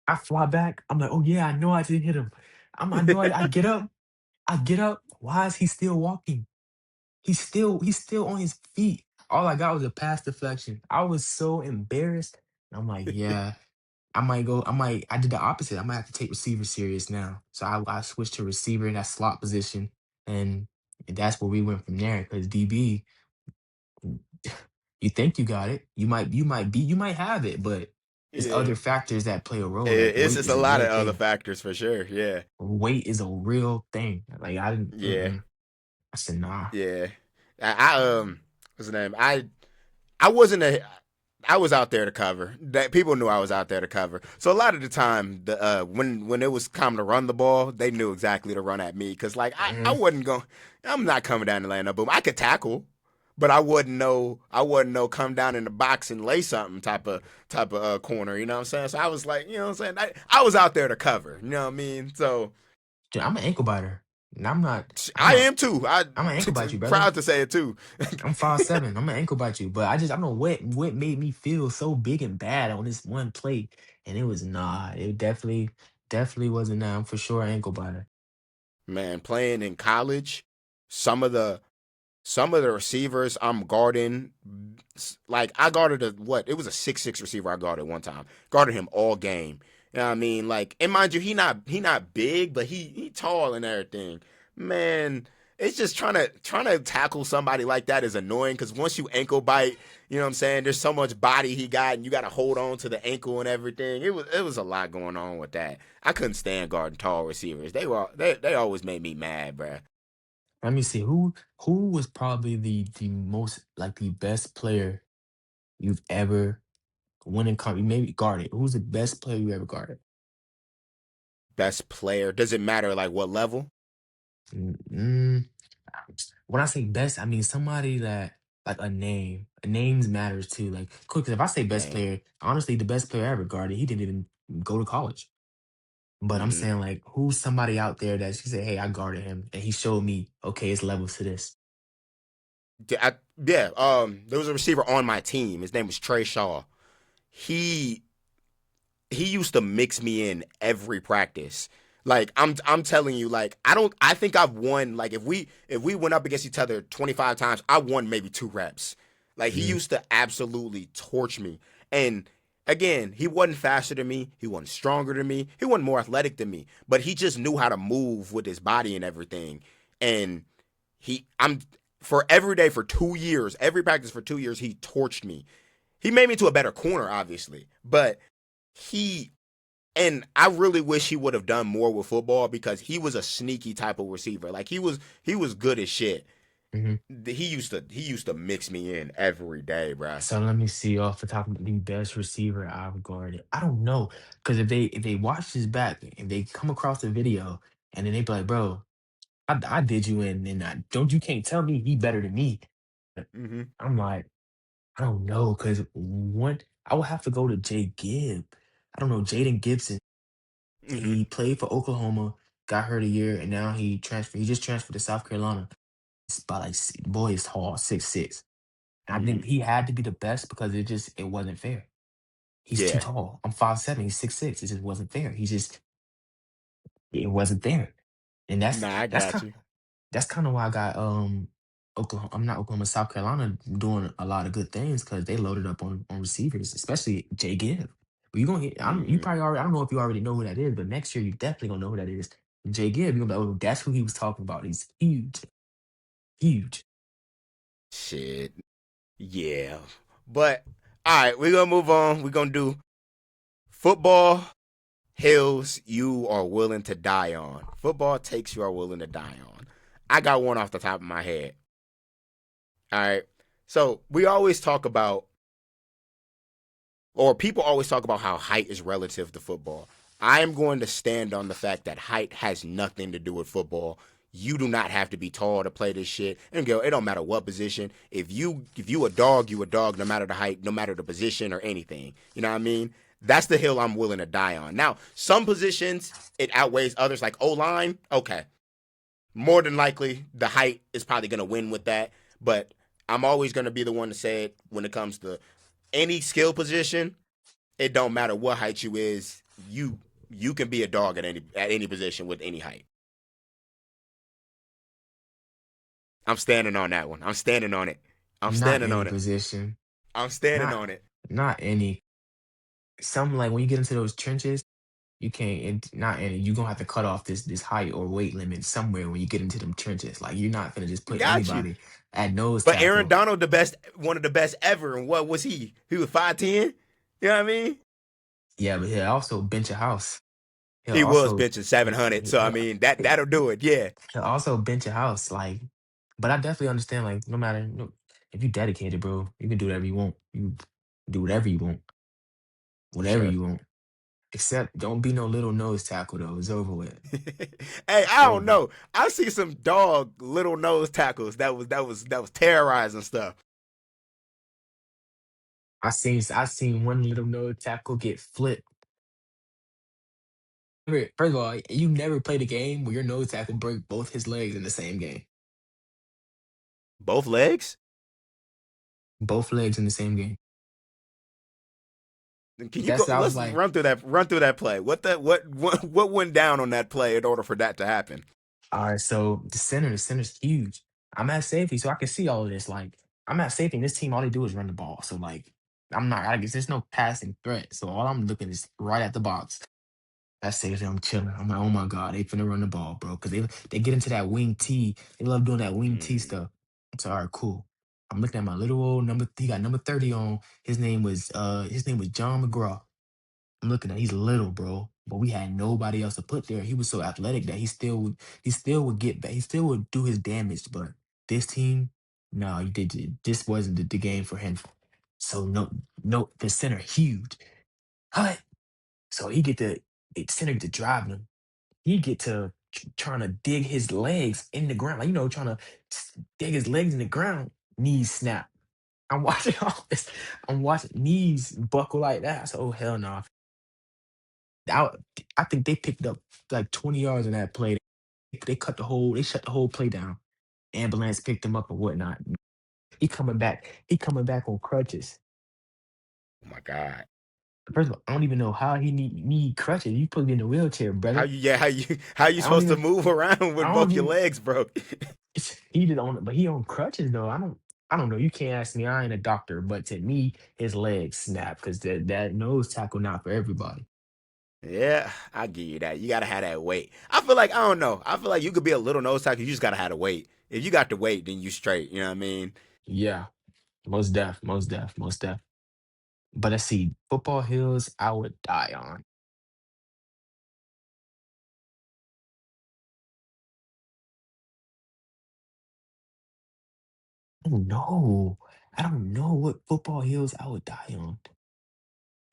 I fly back. I'm like, oh yeah, I know I didn't hit him. I know I get up. I get up. Why is he still walking? He's still on his feet. All I got was a pass deflection. I was so embarrassed. I'm like, yeah, I did the opposite. I might have to take receiver serious now. So I switched to receiver in that slot position. And that's where we went from there. Because DB, you think you got it. You might have it, but it's
Yeah,
other factors that play a role. Like
it's
weight
just
is
a
a
lot
real
of other
thing.
factors for sure. Yeah,
Weight is a real thing. Like I didn't.
yeah,
I said nah.
yeah. What's the name? I wasn't a. I was out there to cover. That people knew I was out there to cover. So a lot of the time, when it was time to run the ball, they knew exactly to run at me because like I
Mhm.
wasn't going. I'm not coming down and laying up boom. I could tackle, but I wouldn't know. I wouldn't know come down in the box and lay something type of corner. You know what I'm saying? So I was like, you know what I'm saying? I was out there to cover. You know what I mean? So
Dude, I'm an ankle biter. And I'm not. I'm
I
not.
am too. I
I'm an ankle bite you, brother.
proud to say it too.
I'm 5'7". I'm an ankle bite you, but I don't know what made me feel so big and bad on this one play, and it was nah. It definitely wasn't that. I'm for sure an ankle biter.
Man, playing in college, some of the some of the receivers I'm guarding, like I guarded a what? It was a 6'6" receiver I guarded one time. Guarded him all game. You know what I mean? Like, and mind you, he not big, but he tall and everything. Man, it's just trying to tackle somebody like that is annoying because once you ankle bite, you know what I'm saying? There's so much body he got, and you got to hold on to the ankle and everything. It was a lot going on with that. I couldn't stand guarding tall receivers. They always made me mad, bruh.
Let me see who was probably the most like the best player you've ever won in maybe guarded. Who's the best player you ever guarded?
Best player. Does it matter like what level?
Mm, when I say best, I mean somebody that like a name. Names matters too. Like, quick, if I say best
Name.
player, honestly, the best player I ever guarded, he didn't even go to college. But I'm
Mm-hmm.
saying like, who's somebody out there that she said, "Hey, I guarded him, and he showed me, okay, it's levels to this."
Yeah. There was a receiver on my team. His name was Trey Shaw. He he used to mix me in every practice. Like I'm telling you, like I think I've won like if we went up against each other 25 times, I won maybe 2 reps. Like he
Mm,
used to absolutely torch me. And again, he wasn't faster than me, he wasn't stronger than me, he wasn't more athletic than me, but he just knew how to move with his body and everything. And I'm for every day for 2 years, every practice for 2 years, he torched me. He made me to a better corner, obviously, but he and I really wish he would have done more with football because he was a sneaky type of receiver. Like he was good as shit.
Hmm.
He used to mix me in every day, bruh.
So let me see off the top of the best receiver I've guarded. I don't know, because if they watch this back and they come across the video and then they be like, bro, I did you in, and don't you can't tell me he better than me.
Mm-hmm.
I'm like, I don't know, because one I would have to go to Jay Gibb. I don't know, Jaden Gibson.
Mm-hmm.
He played for Oklahoma, got hurt a year, and now he transferred. He just transferred to South Carolina. It's about like boy is tall, 6'6". And I
Mm-hmm.
think he had to be the best because it wasn't fair. He's too
Yeah.
tall. I'm 5'7". He's 6'6". It just wasn't fair. It wasn't there. And
Nah, I
that's
got
kind
you.
that's kind of why I got Oklahoma. I'm not Oklahoma, South Carolina doing a lot of good things because they loaded up on receivers, especially Jay Gibb. But you gonna get you
Mm-hmm.
probably already, I don't know if you already know who that is, but next year you definitely gonna know who that is. Jay Gibb, you're gonna be like, oh, that's who he was talking about. He's huge, huge.
Shit. Yeah. But all right, we're gonna move on. We're gonna do football hills you are willing to die on. Football takes you are willing to die on. I got one off the top of my head. All right. So we always talk about, or people always talk about how height is relative to football. I am going to stand on the fact that height has nothing to do with football. You do not have to be tall to play this shit. And go, it don't matter what position. If you a dog, you a dog, no matter the height, no matter the position or anything. You know what I mean? That's the hill I'm willing to die on. Now, some positions it outweighs others, like O line. Okay, more than likely the height is probably going to win with that. But I'm always going to be the one to say it when it comes to any skill position. It don't matter what height you is. You can be a dog at any position with any height. I'm standing on that one. I'm standing on it. I'm
Not
standing
any
on it.
position.
I'm standing
Not
on it.
not any. Some like when you get into those trenches, you can't. Not any. You're gonna have to cut off this height or weight limit somewhere when you get into them trenches. Like you're not gonna just put
Got you.
anybody at nose
But Aaron
tackle.
Donald, the best, one of the best ever. And what was he? He was 5'10". You know what I mean?
Yeah, but he'll also bench a house. He'll
He was
also
benching 700. So I
he'll,
mean that'll do it. Yeah.
he'll also bench a house. Like, but I definitely understand. Like, no matter if you dedicated, bro, you can do whatever you want. You do
For
whatever
sure.
you want. Except don't be no little nose tackle though. It's over with.
Hey,
It's
I don't
over.
know. I see some dog little nose tackles that was terrorizing stuff.
I seen one little nose tackle get flipped. First of all, you never played a game where your nose tackle broke both his legs in the same game.
Both legs?
Both legs in the same game.
Can you go?
That's I was
Let's
like,
run through that play. What went down on that play in order for that to happen?
all right, so the center's huge. I'm at safety, so I can see all of this. Like, I'm at safety, and this team, all they do is run the ball. So, like, I guess there's no passing threat. So, all I'm looking is right at the box. That's safety. I'm chilling. I'm like, oh my God, they finna run the ball, bro. Because they get into that wing T. They love doing that wing T
Mm,
stuff. So, all right, cool. I'm looking at my little old number. He got number 30 on. His name was John McGraw. I'm looking at he's little, bro. But we had nobody else to put there. He was so athletic that he still would get back. He still would do his damage. But this team, no, this wasn't the game for him. So no, the center huge. Cut. So the center get to driving him. He get to trying to dig his legs in the ground, like trying to dig his legs in the ground. Knees snap. I'm watching all this. I'm watching knees buckle like that. So, oh hell no. I, I think they picked up like 20 yards in that play. They shut the whole play down. Ambulance picked him up and whatnot. He coming back on crutches.
oh my God.
First of all, I don't even know how he need crutches. You supposed to be in a wheelchair,
How
brother.
you yeah, how you
I don't
supposed to
even
move around
I
when
don't
both your
even
legs broke?
he did on but he on crutches though. I don't know. You can't ask me. I ain't a doctor, but to me, his legs snap because that nose tackle not for everybody.
Yeah, I give you that. You gotta have that weight. I feel like I don't know. I feel like you could be a little nose tackle. You just gotta have the weight. If you got the weight, then you straight. You know what I mean?
Yeah, most def. But let's see, football hills, I would die on. don't know. I don't know what football heroes I would die on.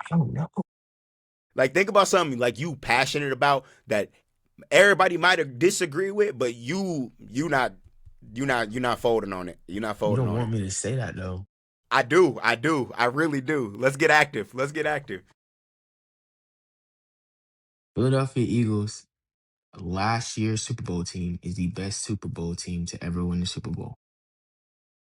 I don't know.
Like think about something like you passionate about that everybody might have disagree with, but you're not folding on it. You're not
You
folding
don't
on
want
it.
me to say that though.
I really do. Let's get active. Let's get active.
Philadelphia Eagles last year's Super Bowl team is the best Super Bowl team to ever win the Super Bowl.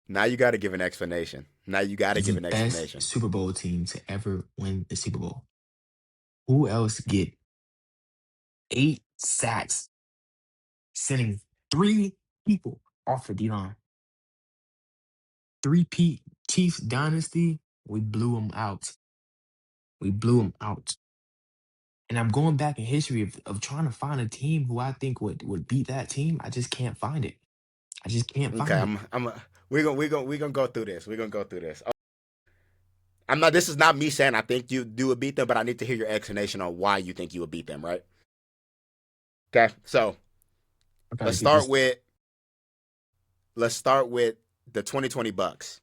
Now you got to give an explanation. Now you got to
Is
give
the
an
best
explanation.
Super Bowl team to ever win the Super Bowl. Who else get 8 sacks, sending 3 people off the D line? 3P Chiefs dynasty. We blew them out. We blew them out. And I'm going back in history of trying to find a team who I think would beat that team. I just can't find it. I just can't
Okay,
find it.
we're gonna go through this. We're gonna go through this. I'm not. This is not me saying I think you would beat them, but I need to hear your explanation on why you think you would beat them. Right? Okay. So
I gotta
let's
get
start
this.
with let's start with the 2020 Bucks.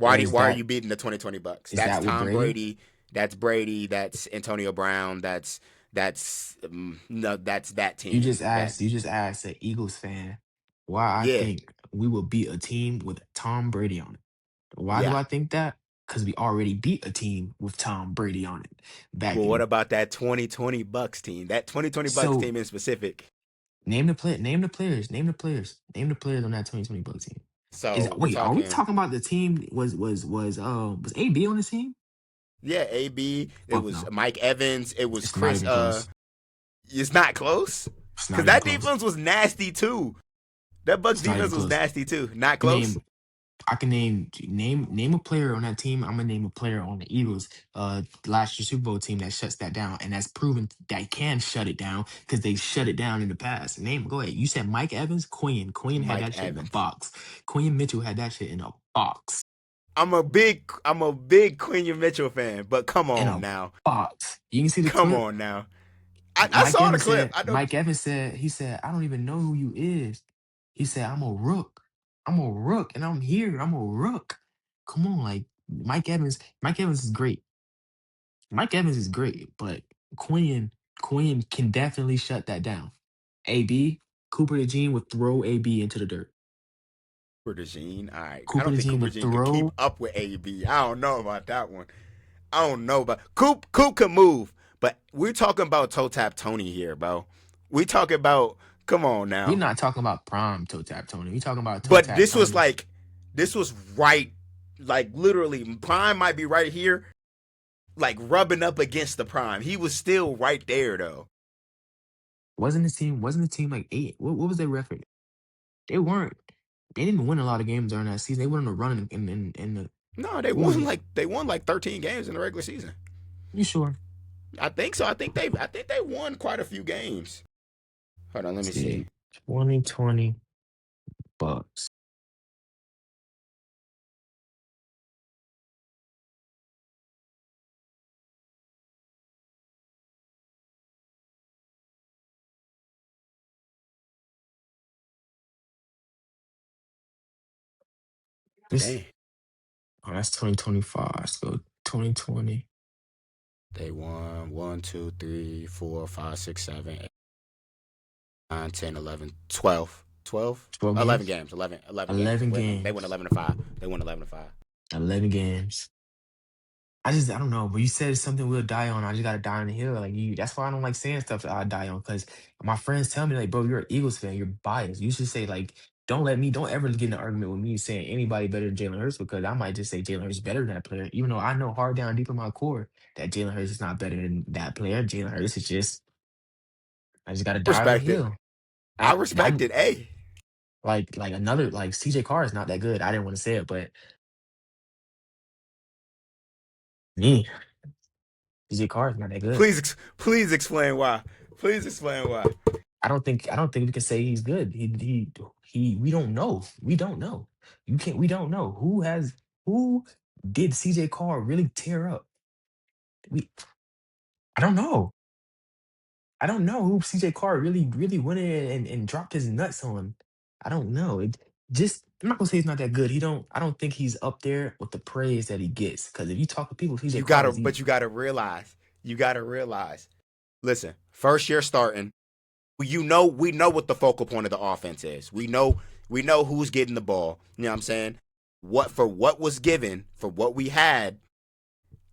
Oh,
Why are you beating the 2020 Bucks?
is
That's
that with
Tom
Brady?
Brady. That's Brady. That's Antonio Brown. That's no. That's that
You
team.
just asked. You just asked an Eagles fan why I
Yeah,
think we will beat a team with Tom Brady on it. Why do
yeah.
I think that? Because we already beat a team with Tom Brady on it back
Well, what
in.
about that 2020 Bucks team? That 2020 Bucks
So
team in specific.
name the play. Name the players. Name the players. Name the players on that 2020 Bucks team. Is
So we're
wait? Are we
talking.
talking about the team? Was AB on the team?
Yeah, AB. It
Fuck
was
no.
Mike Evans. It was
It's not
Chris.
even close.
It's not close
It's
because
not even
that
close.
defense was nasty too. That Bucks
It's not even
defense was
close.
nasty too. Not
I can
close.
name. I can name a player on that team. I'm gonna name a player on the Eagles, last year's Super Bowl team that shuts that down, and that's proven that can shut it down because they shut it down in the past. Name, go ahead. You said Mike Evans, Quinn. Quinn had
Mike
that shit in a
Evans.
box. Quinn Mitchell had that shit in a box.
I'm a big Quinion Mitchell fan, but come
In
on
a
now.
box. You can see the
Come
clip.
on now. I
Mike
saw the
Evans
clip.
said,
I know
Mike Evans said, he said, I don't even know who you is. He said, I'm a rook. I'm a rook and I'm here. I'm a rook. Come on, like Mike Evans is great. Mike Evans is great, but Quinn can definitely shut that down. AB, Cooper DeJean would throw AB into the dirt.
Cooper DeJean. All right. I
Cooper
don't think
DeJean
Cooper
would
DeJean could keep
throw.
up with AB. I don't know about that one. I don't know about Coop could move, but we're talking about toe tap Tony here, bro. We talking about come on
We're
now.
not talking about prime toe tap Tony. We talking about toe
But
tap Tony.
this was right, like literally Prime might be right here, like rubbing up against the Prime. He was still right there though.
Wasn't the team like 8? What was their record? They weren't. They didn't win a lot of games during that season. They went on a run in the.
No,
What was it?
they won like 13 games in the regular season.
You sure?
I think so. I think they won quite a few games. Hold on, let me
Let's
see.
see, 2020 Bucks. This
Dang.
oh, that's 2025. So 2020.
They won 1, 2, 3, 4, 5, 6, 7, 8, 9, 10, 11, 12. 12?
12
11
games.
games. 11 games.
11
They went
games.
11 to 5. They won 11 to 5.
11 games. I don't know, but you said it's something we'll die on. I just gotta die on the hill. Like you, that's why I don't like saying stuff that I die on. Cause my friends tell me like, bro, you're an Eagles fan. You're biased. You should say like, don't ever get in an argument with me saying anybody better than Jalen Hurts because I might just say Jalen Hurts is better than that player, even though I know hard down deep in my core that Jalen Hurts is not better than that player. Jalen Hurts is just, I just gotta die on the
Respect it.
hill.
I
And
respect
I'm
it. Hey,
like another like CJ Carr is not that good. I didn't want to say it, but me, CJ Carr is not that good.
please explain why. Please explain why.
I don't think we can say he's good. He we don't know. We don't know. You can't we don't know. Who did CJ Carr really tear up? We I don't know. I don't know who CJ Carr really went in and dropped his nuts on. I don't know. It just I'm not gonna say he's not that good. He don't. I don't think he's up there with the praise that he gets. Because if you talk to people, CJ Carr is
But
he.
you gotta realize, listen, first year starting, we know what the focal point of the offense is. We know who's getting the ball. You know what I'm saying? What was given, for what we had,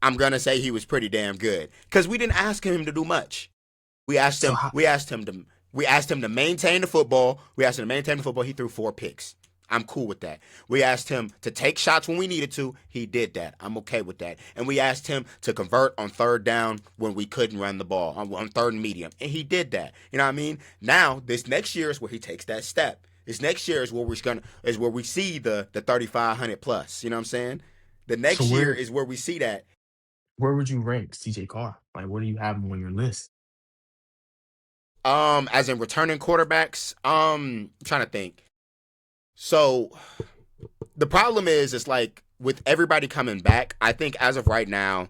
I'm gonna say he was pretty damn good. Because we didn't ask him to do much.
So how,
We asked him to maintain the football. He threw 4 picks. I'm cool with that. We asked him to take shots when we needed to. He did that. I'm okay with that. And we asked him to convert on third down when we couldn't run the ball on third and medium. And he did that. You know what I mean? Now, this next year is where he takes that step. This next year is where we see the 3,500 plus. You know what I'm saying? The
so
next year is where we see that.
where would you rank CJ Carr? Like, where do you have him on your list?
As in returning quarterbacks, I'm trying to think. So the problem is, it's like with everybody coming back, I think as of right now,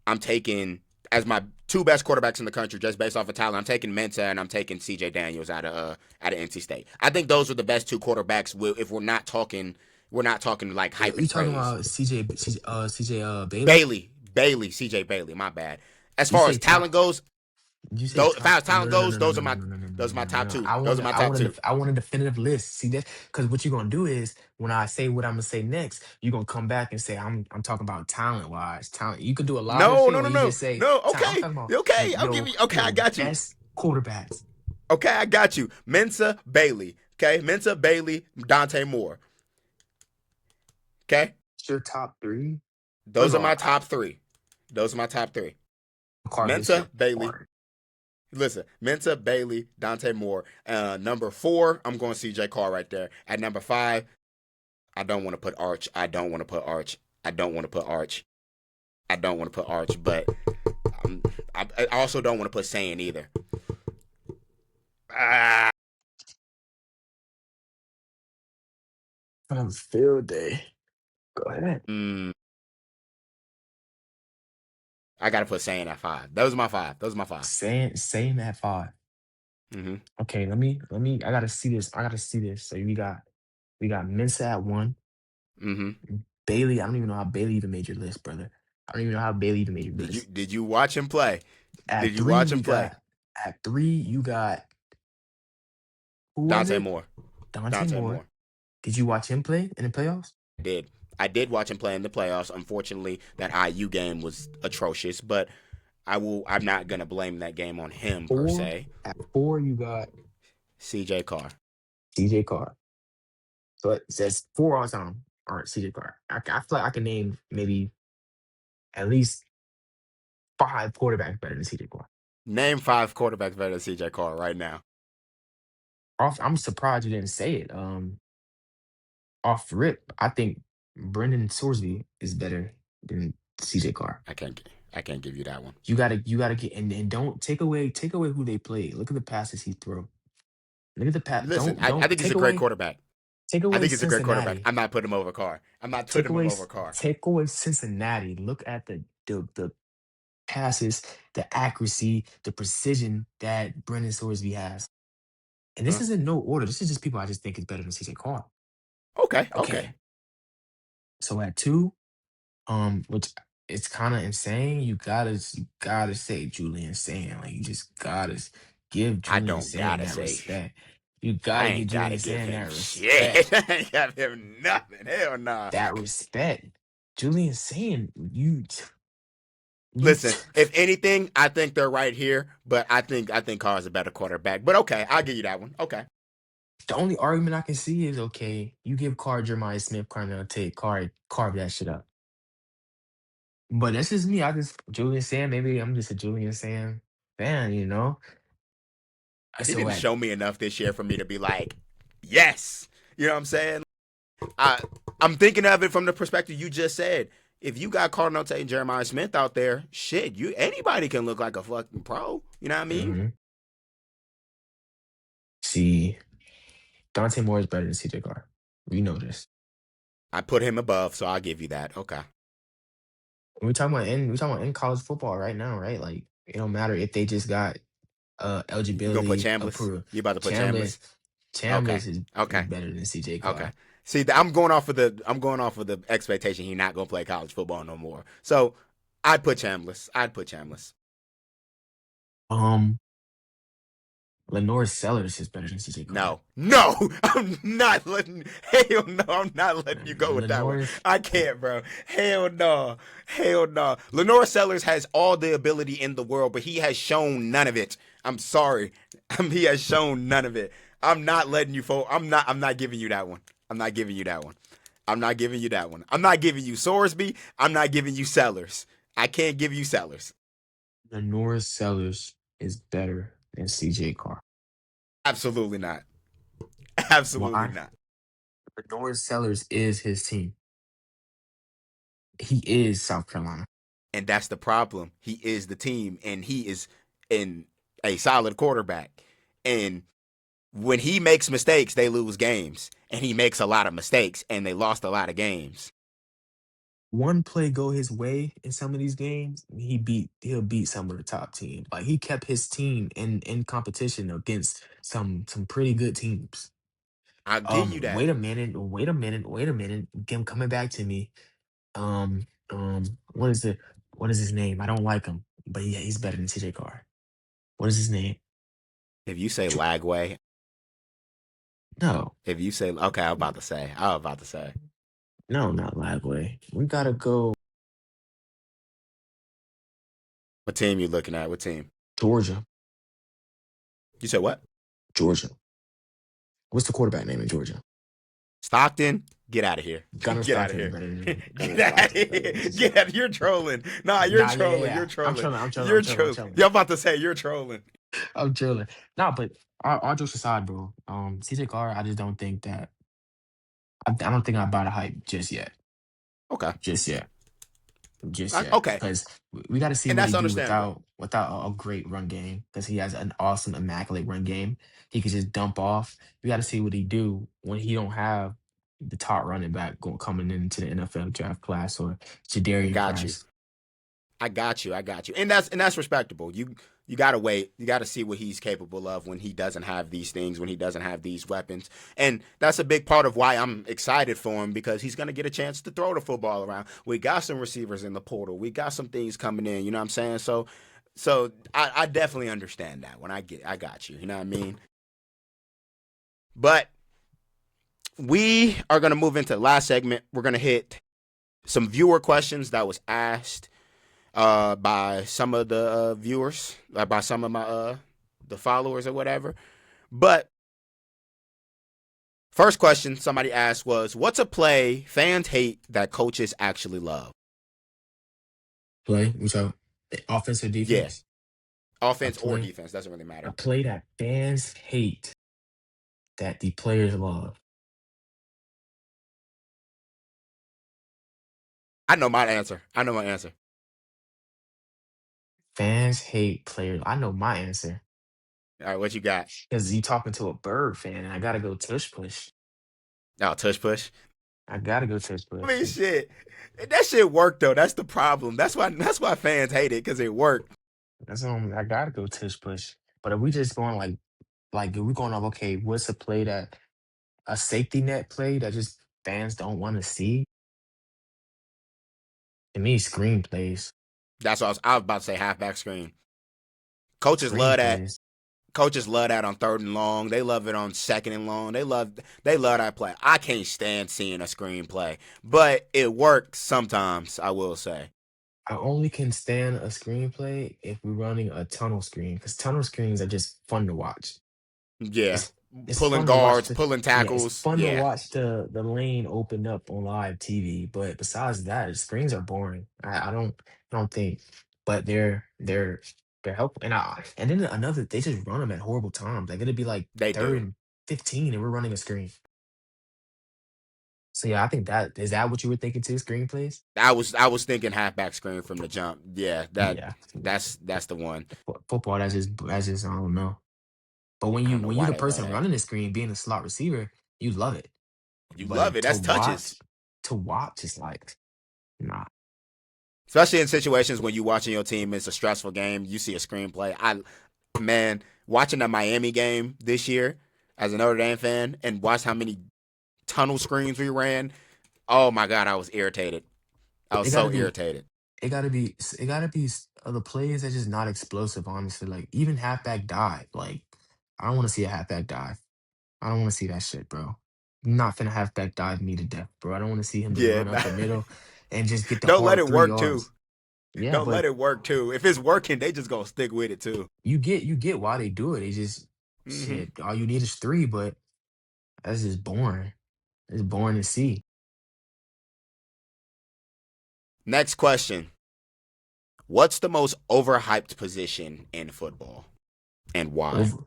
I'm taking as my two best quarterbacks in the country just based off of talent. I'm taking Mensa and I'm taking CJ Daniels out of NC State. I think those are the best two quarterbacks. If we're not talking like hype
You
and
talking
praise.
about CJ Bailey?
CJ Bailey. My bad. As
You
far
say
as talent
top?
goes,
You say
those, as far
top?
as
No,
talent
no, no,
goes,
no, no, no, no, no, no,
those are my
no, no,
top
no.
two. Those are my top two.
I want a definitive list. See that? Because what you're gonna do is when I say what I'm gonna say next, you're gonna come back and say I'm talking about talent wise. Talent. You could do a lot of
No,
shit,
no,
or
no,
you
no,
just say
no.
talent. I'm
Okay,
talking about
okay. I'm giving you. Okay, I
your
got you.
best quarterbacks.
Okay, I got you. Mensa Bailey. Okay, Mensa Bailey, Dante Moore. Okay,
It's your top three. First
those
of
are
all,
my top three. Those are my top three.
Carr gets your
Mensa Bailey.
Carr.
Listen, Mensa Bailey, Dante Moore. Number 4, I'm going CJ Carr right there. At number 5, I don't want to put Arch. I don't want to put Arch. But I also don't want to put Sane either. Ah,
On field day. Go ahead.
mm, I got to put Sane at 5. Those are my 5.
Same at five.
Mm-hmm.
Okay, let me. I gotta see this. I gotta see this. So we got Mensa at 1.
Mm-hmm.
Bailey. I don't even know how Bailey even made your list, brother. I don't even know how Bailey even made your list.
Did you watch him play? Did
At
you
three,
watch him
we
play?
got at three, you got who was
Dante
it?
Moore.
Dante
Dante
Moore.
Moore.
Did you watch him play in the playoffs?
Did. I did watch him play in the playoffs. Unfortunately, that IU game was atrocious, but I'm not gonna blame that game on him per
Four.
se.
At 4, you got
CJ Carr.
CJ Carr. So it says 4 all time. All right, CJ Carr. I feel like I can name maybe at least 5 quarterbacks better than CJ Carr.
Name 5 quarterbacks better than CJ Carr right now.
I'm surprised you didn't say it. Off rip, I think Brendan Sorsby is better than CJ Carr.
I can't give you that one.
You gotta get and don't take away who they play. Look at the passes he threw. Look at the pass.
Listen, I
Don't
think he's a great quarterback.
take
I
away
think he's a great quarterback.
Cincinnati.
I'm not putting him over Carr. I'm not
Take
putting him
away
over Carr.
take away Cincinnati. Look at the passes, the accuracy, the precision that Brendan Sorsby has. And this
Huh?
is in no order. This is just people I just think is better than CJ Carr.
Okay, okay.
Okay. So at 2, which it's kind of insane. You gotta say Julian Sand. Like you just gotta give
I
Julian
don't
Sand
gotta
that
say.
respect. You
I
gotta give
ain't gotta
Julian
give
Sand
him
that
shit.
respect.
I ain't got him nothing. Hell nah.
That respect. Julian Sand, you
Listen, if anything, I think they're right here, but I think Carr's a better quarterback. But okay, I'll give you that one. Okay.
the only argument I can see is okay, you give Carr Jeremiah Smith, Carnell Tate, carve that shit up. But that's just me. I just Julian Sand, maybe I'm just a Julian Sand fan.
He
So
didn't
at
show me enough this year for me to be like, yes. You know what I'm saying? I I'm thinking of it from the perspective you just said. If you got Cardinal Tate and Jeremiah Smith out there, shit, you anybody can look like a fucking pro. You know what I mean?
mhm. See, Dante Moore is better than CJ Carr. We know this.
I put him above, so I'll give you that. Okay.
We talking about in college football right now, right? Like it don't matter if they just got
You gonna put
eligibility
Chambliss?
approved.
You about to put
Chambliss
Chambliss? Okay.
Chambliss is
Okay.
better than CJ
Okay.
Carr.
See, I'm going off of the expectation he's not gonna play college football no more. So I'd put Chambliss.
Um, Lenore Sellers is better than CJ Carr.
No, I'm not letting. Hell no, I'm not letting you go with that one.
Lenore's
I can't, bro. Hell no, hell no. Lenore Sellers has all the ability in the world, but he has shown none of it. I'm sorry, he has shown none of it. I'm not letting you. I'm not giving you that one. I'm not giving you that one. I'm not giving you that one. I'm not giving you Sorsby. I'm not giving you Sellers. I can't give you Sellers.
Lenore Sellers is better than CJ Carr.
Absolutely not. Absolutely
Why?
not.
Lenore Sellers is his team. He is South Carolina.
And that's the problem. He is the team, and he is in a solid quarterback. And when he makes mistakes, they lose games. And he makes a lot of mistakes, and they lost a lot of games.
One play go his way in some of these games, he'll beat some of the top teams. Like he kept his team in competition against some pretty good teams.
I'll give you that.
Wait a minute, wait a minute, wait a minute. Again, coming back to me. Um, what is it? What is his name? I don't like him, but yeah, he's better than CJ Carr. What is his name?
If you say
Tr-
Lagway,
No,
if you say, okay, I was about to say.
no, not Lagway. We gotta go
What team you looking at? What team?
Georgia.
You said what?
Georgia. What's the quarterback name in Georgia?
Stockton? Get out of here.
Gunnar
Get out of
Stockton is
here.
better than Gunnar
Get out of
Stockton is better
here.
than CJ
Get out. You're trolling. Nah, you're
Nah, yeah, yeah,
trolling.
yeah.
You're
I'm
trolling.
trolling. I'm trolling.
You're
I'm trolling. I'm
trolling.
trolling.
You're about to say you're trolling.
I'm trolling. Nah, but all jokes aside, bro. CJ Carr, I just don't think that. I don't think I buy the hype just yet.
Okay.
Just yet. Just yet.
Okay.
Because we got to see
And
what
that's
he do
understandable.
without a great run game. Because he has an awesome, immaculate run game. He could just dump off. We got to see what he do when he don't have the top running back coming into the NFL draft class or
I
Jadarian
got you.
Price.
I got you. And that's respectable. You gotta wait. You gotta see what he's capable of when he doesn't have these things, when he doesn't have these weapons. And that's a big part of why I'm excited for him, because he's gonna get a chance to throw the football around. We got some receivers in the portal. We got some things coming in, you know what I'm saying? So I definitely understand that when I got you. You know what I mean? But we are gonna move into the last segment. We're gonna hit some viewer questions that was asked by some of the viewers, by some of my the followers or whatever. But first question somebody asked was, "What's a play fans hate that coaches actually love?"
Play. So offense or
Yeah,
defense? A
offense or
play.
defense doesn't really
A
matter.
play that fans hate that the players love.
I know my answer.
Fans hate players. I know my answer.
All right, what you got?
Because you talking to a bird fan, and I gotta go tush push.
Oh, tush push.
I gotta go tush
I
push.
mean, shit. That shit worked though. That's the problem. That's why fans hate it, because it worked.
I gotta go tush push. But if we just going like if we going off, okay, what's a play that a safety net play that just fans don't want to see? To me, screenplays.
That's what I was about to say. Halfback screen. Coaches love that.
Screenplays.
Coaches love that on 3rd and long. They love it on 2nd and long. They love that play. I can't stand seeing a screenplay, but it works sometimes, I will say.
I only can stand a screenplay if we're running a tunnel screen because tunnel screens are just fun to watch.
Yeah.
It's it's
Pulling
fun to watch
guards,
the
pulling
yeah, it's
tackles.
fun to
Yeah.
watch the lane open up on live TV. But besides that, the screens are boring. I don't think, but they're helpful. And then another, they just run them at horrible times. Like it'd be like
They
third
do.
and 15, and we're running a screen. So yeah, I think that is that what you were thinking too, screenplays?
I was thinking halfback screen from the jump. Yeah,
Yeah,
that's the one.
football. That's just I don't know. But when
I
you
don't know
when you
why
the
they love
person
that.
running the screen, being a slot receiver, you love it.
You love
But
it. That's touches.
to watch is like nah.
Especially in situations when you're watching your team, it's a stressful game. You see a screenplay. Man, watching the Miami game this year as a Notre Dame fan and watch how many tunnel screens we ran. Oh my god, I was irritated. I was
It gotta
so
be
irritated.
the plays that just not explosive, honestly. Like even halfback dive. Like I don't want to see a halfback dive. I don't want to see that shit, bro. I'm not finna halfback dive me to death, bro. I don't want to see him just
Yeah,
run up the middle and just get the
don't let
hard
it
three
work too.
yards. Yeah,
Don't let
but
it work too. If it's working, they just gonna stick with it too.
you get why they do it. They just
Hmm.
shit. All you need is three, but that's just boring. It's boring to see.
Next question: what's the most overhyped position in football, and why?
Over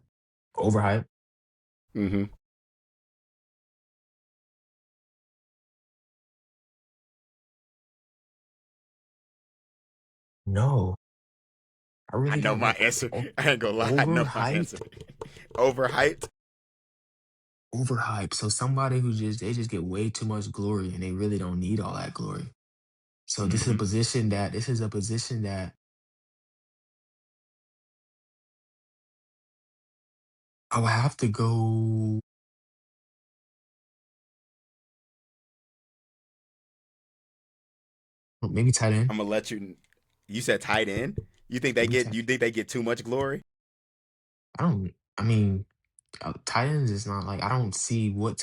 overhyped.
Hmm.
No, I
I
really
know
don't
my
know.
answer. I ain't gonna lie. I know my answer.
Overhyped.
Overhyped.
Overhyped. So somebody who just they just get way too much glory and they really don't need all that glory. So
Hmm.
this is a position that I would have to go maybe tight end.
I'm gonna let you. You said tight end. You think they
Maybe
get?
tight.
You think they get too much glory?
I don't. I mean, tight ends is not like I don't see what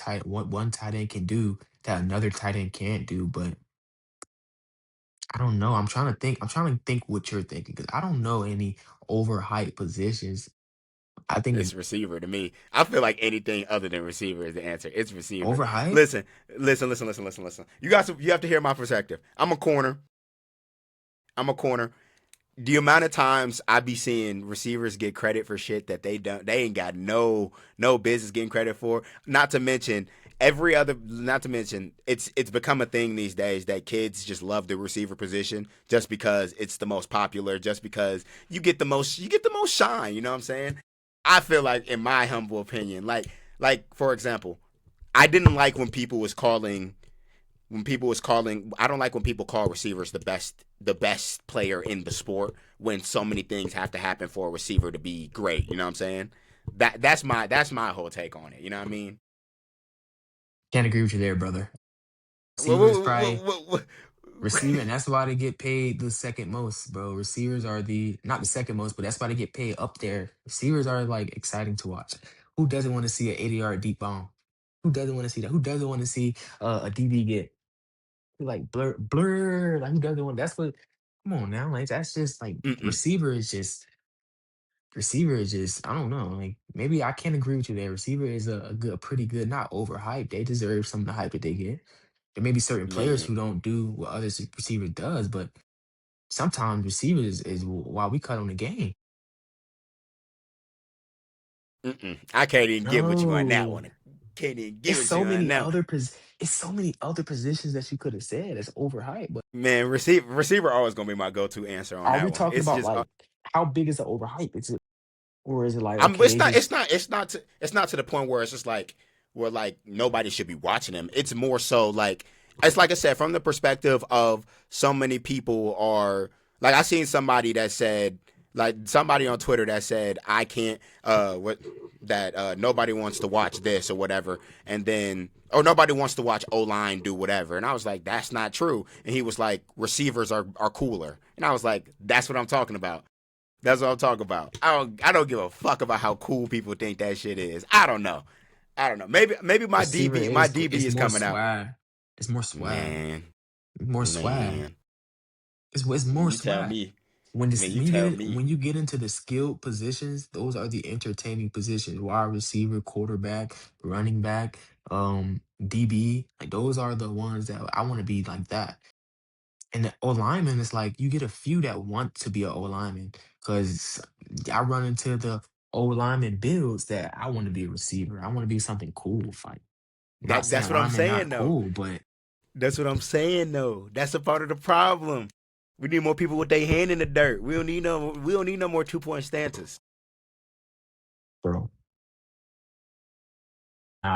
one tight end can do that another tight end can't do. But I don't know. I'm trying to think. I'm trying to think what you're thinking because I don't know any overhyped positions. I think
It's receiver to me. I feel like anything other than receiver is the answer. It's receiver.
overhyped.
Listen, listen. You guys, you have to hear my perspective. I'm a corner. I'm a corner. The amount of times I be seeing receivers get credit for shit that they ain't got no business getting credit for. Not to mention not to mention it's become a thing these days that kids just love the receiver position just because it's the most popular, just because you get the most shine, you know what I'm saying? I feel like, in my humble opinion, like for example, I didn't like when people was calling I don't like when people call receivers the best player in the sport when so many things have to happen for a receiver to be great, you know what I'm saying? That's my whole take on it, you know what I mean?
Can't agree with you there, brother.
Well,
Receivers probably
well, well,
receiver, and that's why they get paid the second most, bro. Receivers are the not the second most, but that's why they get paid up there. Receivers are like exciting to watch. Who doesn't want to see an 80-yard deep bomb? Who doesn't want to see that? Who doesn't want to see a DB get like blur? Like who doesn't want? That's what. Come on now, like that's just like
mm-mm,
receiver is just I don't know. Like maybe I can't agree with you there. Receiver is a good, pretty good, not overhyped. They deserve some of the hype that they get. There may be certain players
man.
who don't do what other receiver does, but sometimes receivers is why we cut on the game.
Mm-mm. I can't even get with you on that
No,
one. Can't even get
it's
with
so
you on
many
that one.
it's so many other positions that you could have said that's overhyped. But
Man, receiver always gonna be my go-to answer on
are
that
we
one.
talking
It's
about
just
like how big is the overhype? Is it or is it like
I'm.
okay,
It's
they
not. It's
just
not. It's not to the point where it's just like where like nobody should be watching him. It's more so like it's like I said, from the perspective of so many people are like I seen somebody that said, like somebody on Twitter that said I can't what that nobody wants to watch this or whatever, and then or nobody wants to watch O line do whatever, and I was like that's not true, and he was like receivers are cooler, and I was like that's what I'm talking about. That's what I'm talking about. I don't give a fuck about how cool people think that shit is. I don't know. I don't know. Maybe my
receiver
DB my
is
DB
it's
is
more
coming out.
swag. It's more swag.
Man,
More swag.
man.
It's more
You tell
swag.
me.
When
Man,
this
you
when you
tell
get
me.
when you get into the skilled positions, those are the entertaining positions. Wide receiver, quarterback, running back, DB. Like those are the ones that I want to be like that. And the O lineman is like you get a few that want to be an O lineman because I run into the O lineman builds that I want to be a receiver. I want to be something cool. Like I'm not
That's
saying
what I'm
lineman not
saying though.
cool, but
That's what I'm saying though. That's a part of the problem. We need more people with their hand in the dirt. We don't need no more 2 point stances.
bro,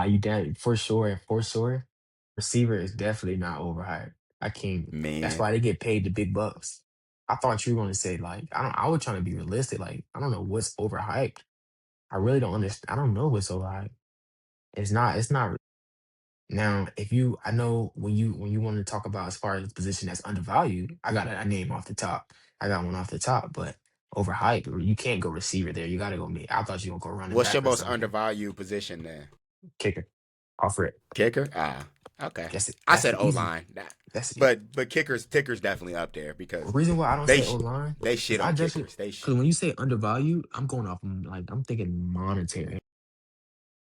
you dead for sure. Receiver is definitely not overhyped. I can't. That's
Man.
why they get paid the big bucks. I thought you were going to say like I don't. I was trying to be realistic. Like I don't know what's overhyped. I really don't understand. I don't know what's overhyped. It's not. It's not. Now, if you, I know when you want to talk about as far as the position that's undervalued, I got a name off the top. I got one off the top, but overhyped. You can't go receiver there. You got to go me. I thought you were gonna go running
What's your
back or
most
something.
undervalued position then?
Kicker, offer it.
Kicker? Okay.
That's it.
I
That's
said
the
O
easy.
line.
That's it.
But kicker's definitely up there
The
because
reason why I don't
they
say O
sh-
line
they
is
shit
I
on
judge it
kickers. They
because
shit.
when you say undervalued, I'm going off like I'm thinking monetary.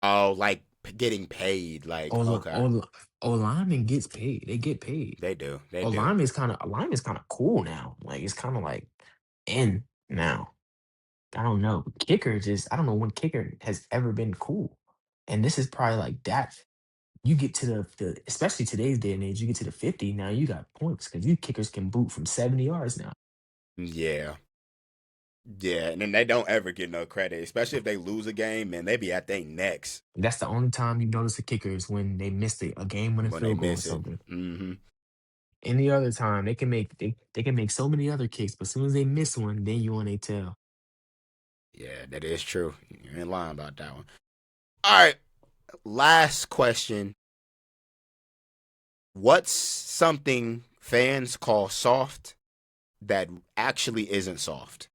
Oh, like getting paid. Like
O
okay,
O O lineman gets paid. They get paid.
they do. They
O
do.
lineman is kind of cool now. Like it's kind of like in now. I don't know. Kicker just I don't know when kicker has ever been cool. And this is probably like that. You get to the especially today's day and age, you get to the 50, now you got points because you kickers can boot from 70 yards now.
Yeah. Yeah, and then they don't ever get no credit, especially if they lose a game, man. They be at their necks
That's the only time you notice the kicker is when they missed a game winning
when they
field goal or
miss it.
something.
Mm-hmm.
Any other time they can make so many other kicks, but as soon as they miss one, then you on their tail.
Yeah, that is true. You're in line about that one. All right, last question. What's something fans call soft that actually isn't soft?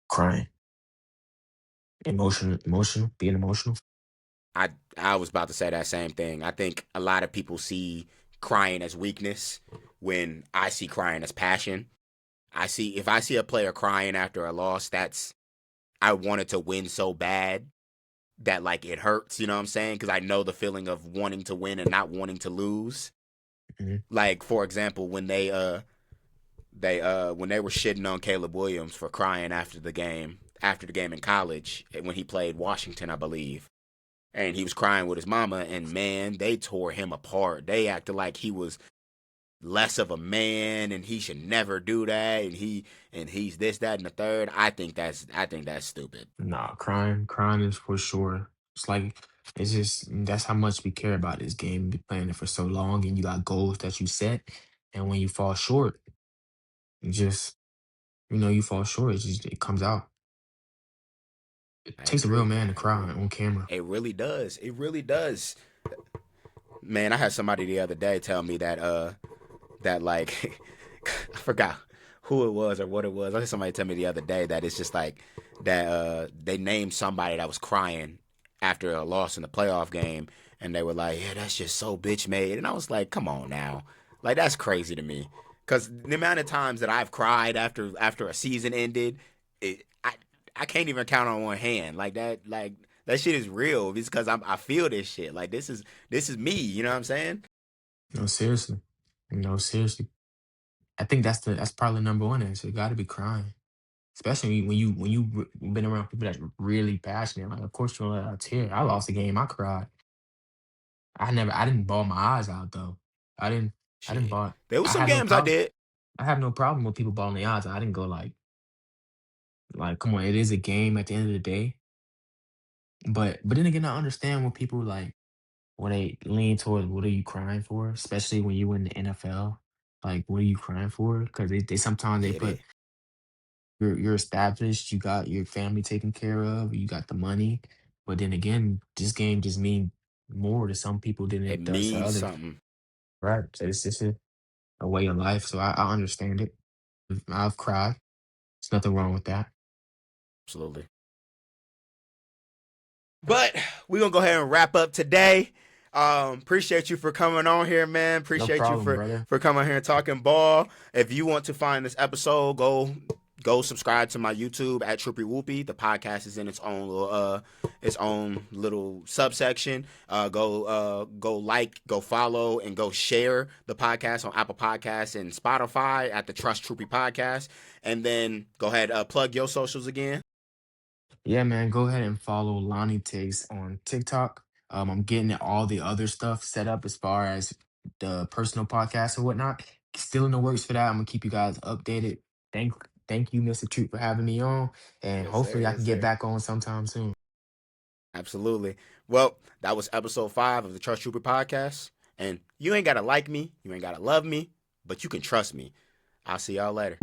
Crying. Being emotional.
I was about to say that same thing. I think a lot of people see crying as weakness when I see crying as passion. If I see a player crying after a loss, that's I wanted to win so bad that like it hurts, you know what I'm saying? Because I know the feeling of wanting to win and not wanting to lose.
Mhm.
Like for example, when they were shitting on Caleb Williams for crying after the game in college when he played Washington, I believe. And he was crying with his mama, and man, they tore him apart. They acted like he was less of a man, and he should never do that, and he's this, that, and the third. I think that's stupid.
Nah, crying is for sure. It's like it's just that's how much we care about this game. Been playing it for so long, and you got goals that you set, and when you fall short, you just you fall short. It comes out. It
I
takes a real
agree.
man to
I agree.
cry on camera.
It really does. It really does. Man, I had somebody the other day tell me that like I forgot who it was or what it was. I had somebody tell me the other day that it's just like that they named somebody that was crying after a loss in the playoff game, and they were like, "Yeah, that's just so bitch made." And I was like, "Come on now, like that's crazy to me." Because the amount of times that I've cried after a season ended, I can't even count on one hand. Like that shit is real. It's because I feel this shit. Like this is me. You know what I'm saying?
No, seriously. No, seriously. I think that's probably number one answer. You got to be crying, especially been around people that's really passionate. Like, of course you're gonna let out a tear. I lost a game. I cried. I didn't bawl my eyes out though. I didn't. I didn't
Shit.
bawl.
There was
I
some
had no
games I
problem.
did.
I have no problem with people bawling their eyes out. I didn't go like, come on, it is a game at the end of the day. But then again, I understand when people like when they lean towards what are you crying for, especially when you in the NFL. Like, what are you crying for? Because they sometimes they
Get
put
it?
you're established, you got your family taken care of, you got the money. But then again, this game just mean more to some people than
It
it does to
means
others.
something.
Right. So it's just a way of life. So I understand it. I've cried. There's nothing wrong with that.
Absolutely. But we're gonna go ahead and wrap up today. Appreciate you for coming on here, man.
No
Appreciate you
problem, brother.
for coming here and talking ball. If you want to find this episode, go subscribe to my YouTube at Troupey Whoopie. The podcast is in its own little subsection. Go like, go follow, and go share the podcast on Apple Podcasts and Spotify at the Trust Troupey Podcast. And then go ahead plug your socials again.
Yeah, man, go ahead and follow Lonnietakes on TikTok. I'm getting all the other stuff set up as far as the personal podcast and whatnot. Still in the works for that. I'm gonna keep you guys updated. Thank thank you, Mr. Troupe, for having me on. And
Yes, sir.
hopefully I
Yes,
can get
sir.
back on sometime soon.
Absolutely. Well, that was episode 5 of the Trust Troupey Podcast. And you ain't got to like me, you ain't got to love me, but you can trust me. I'll see y'all later.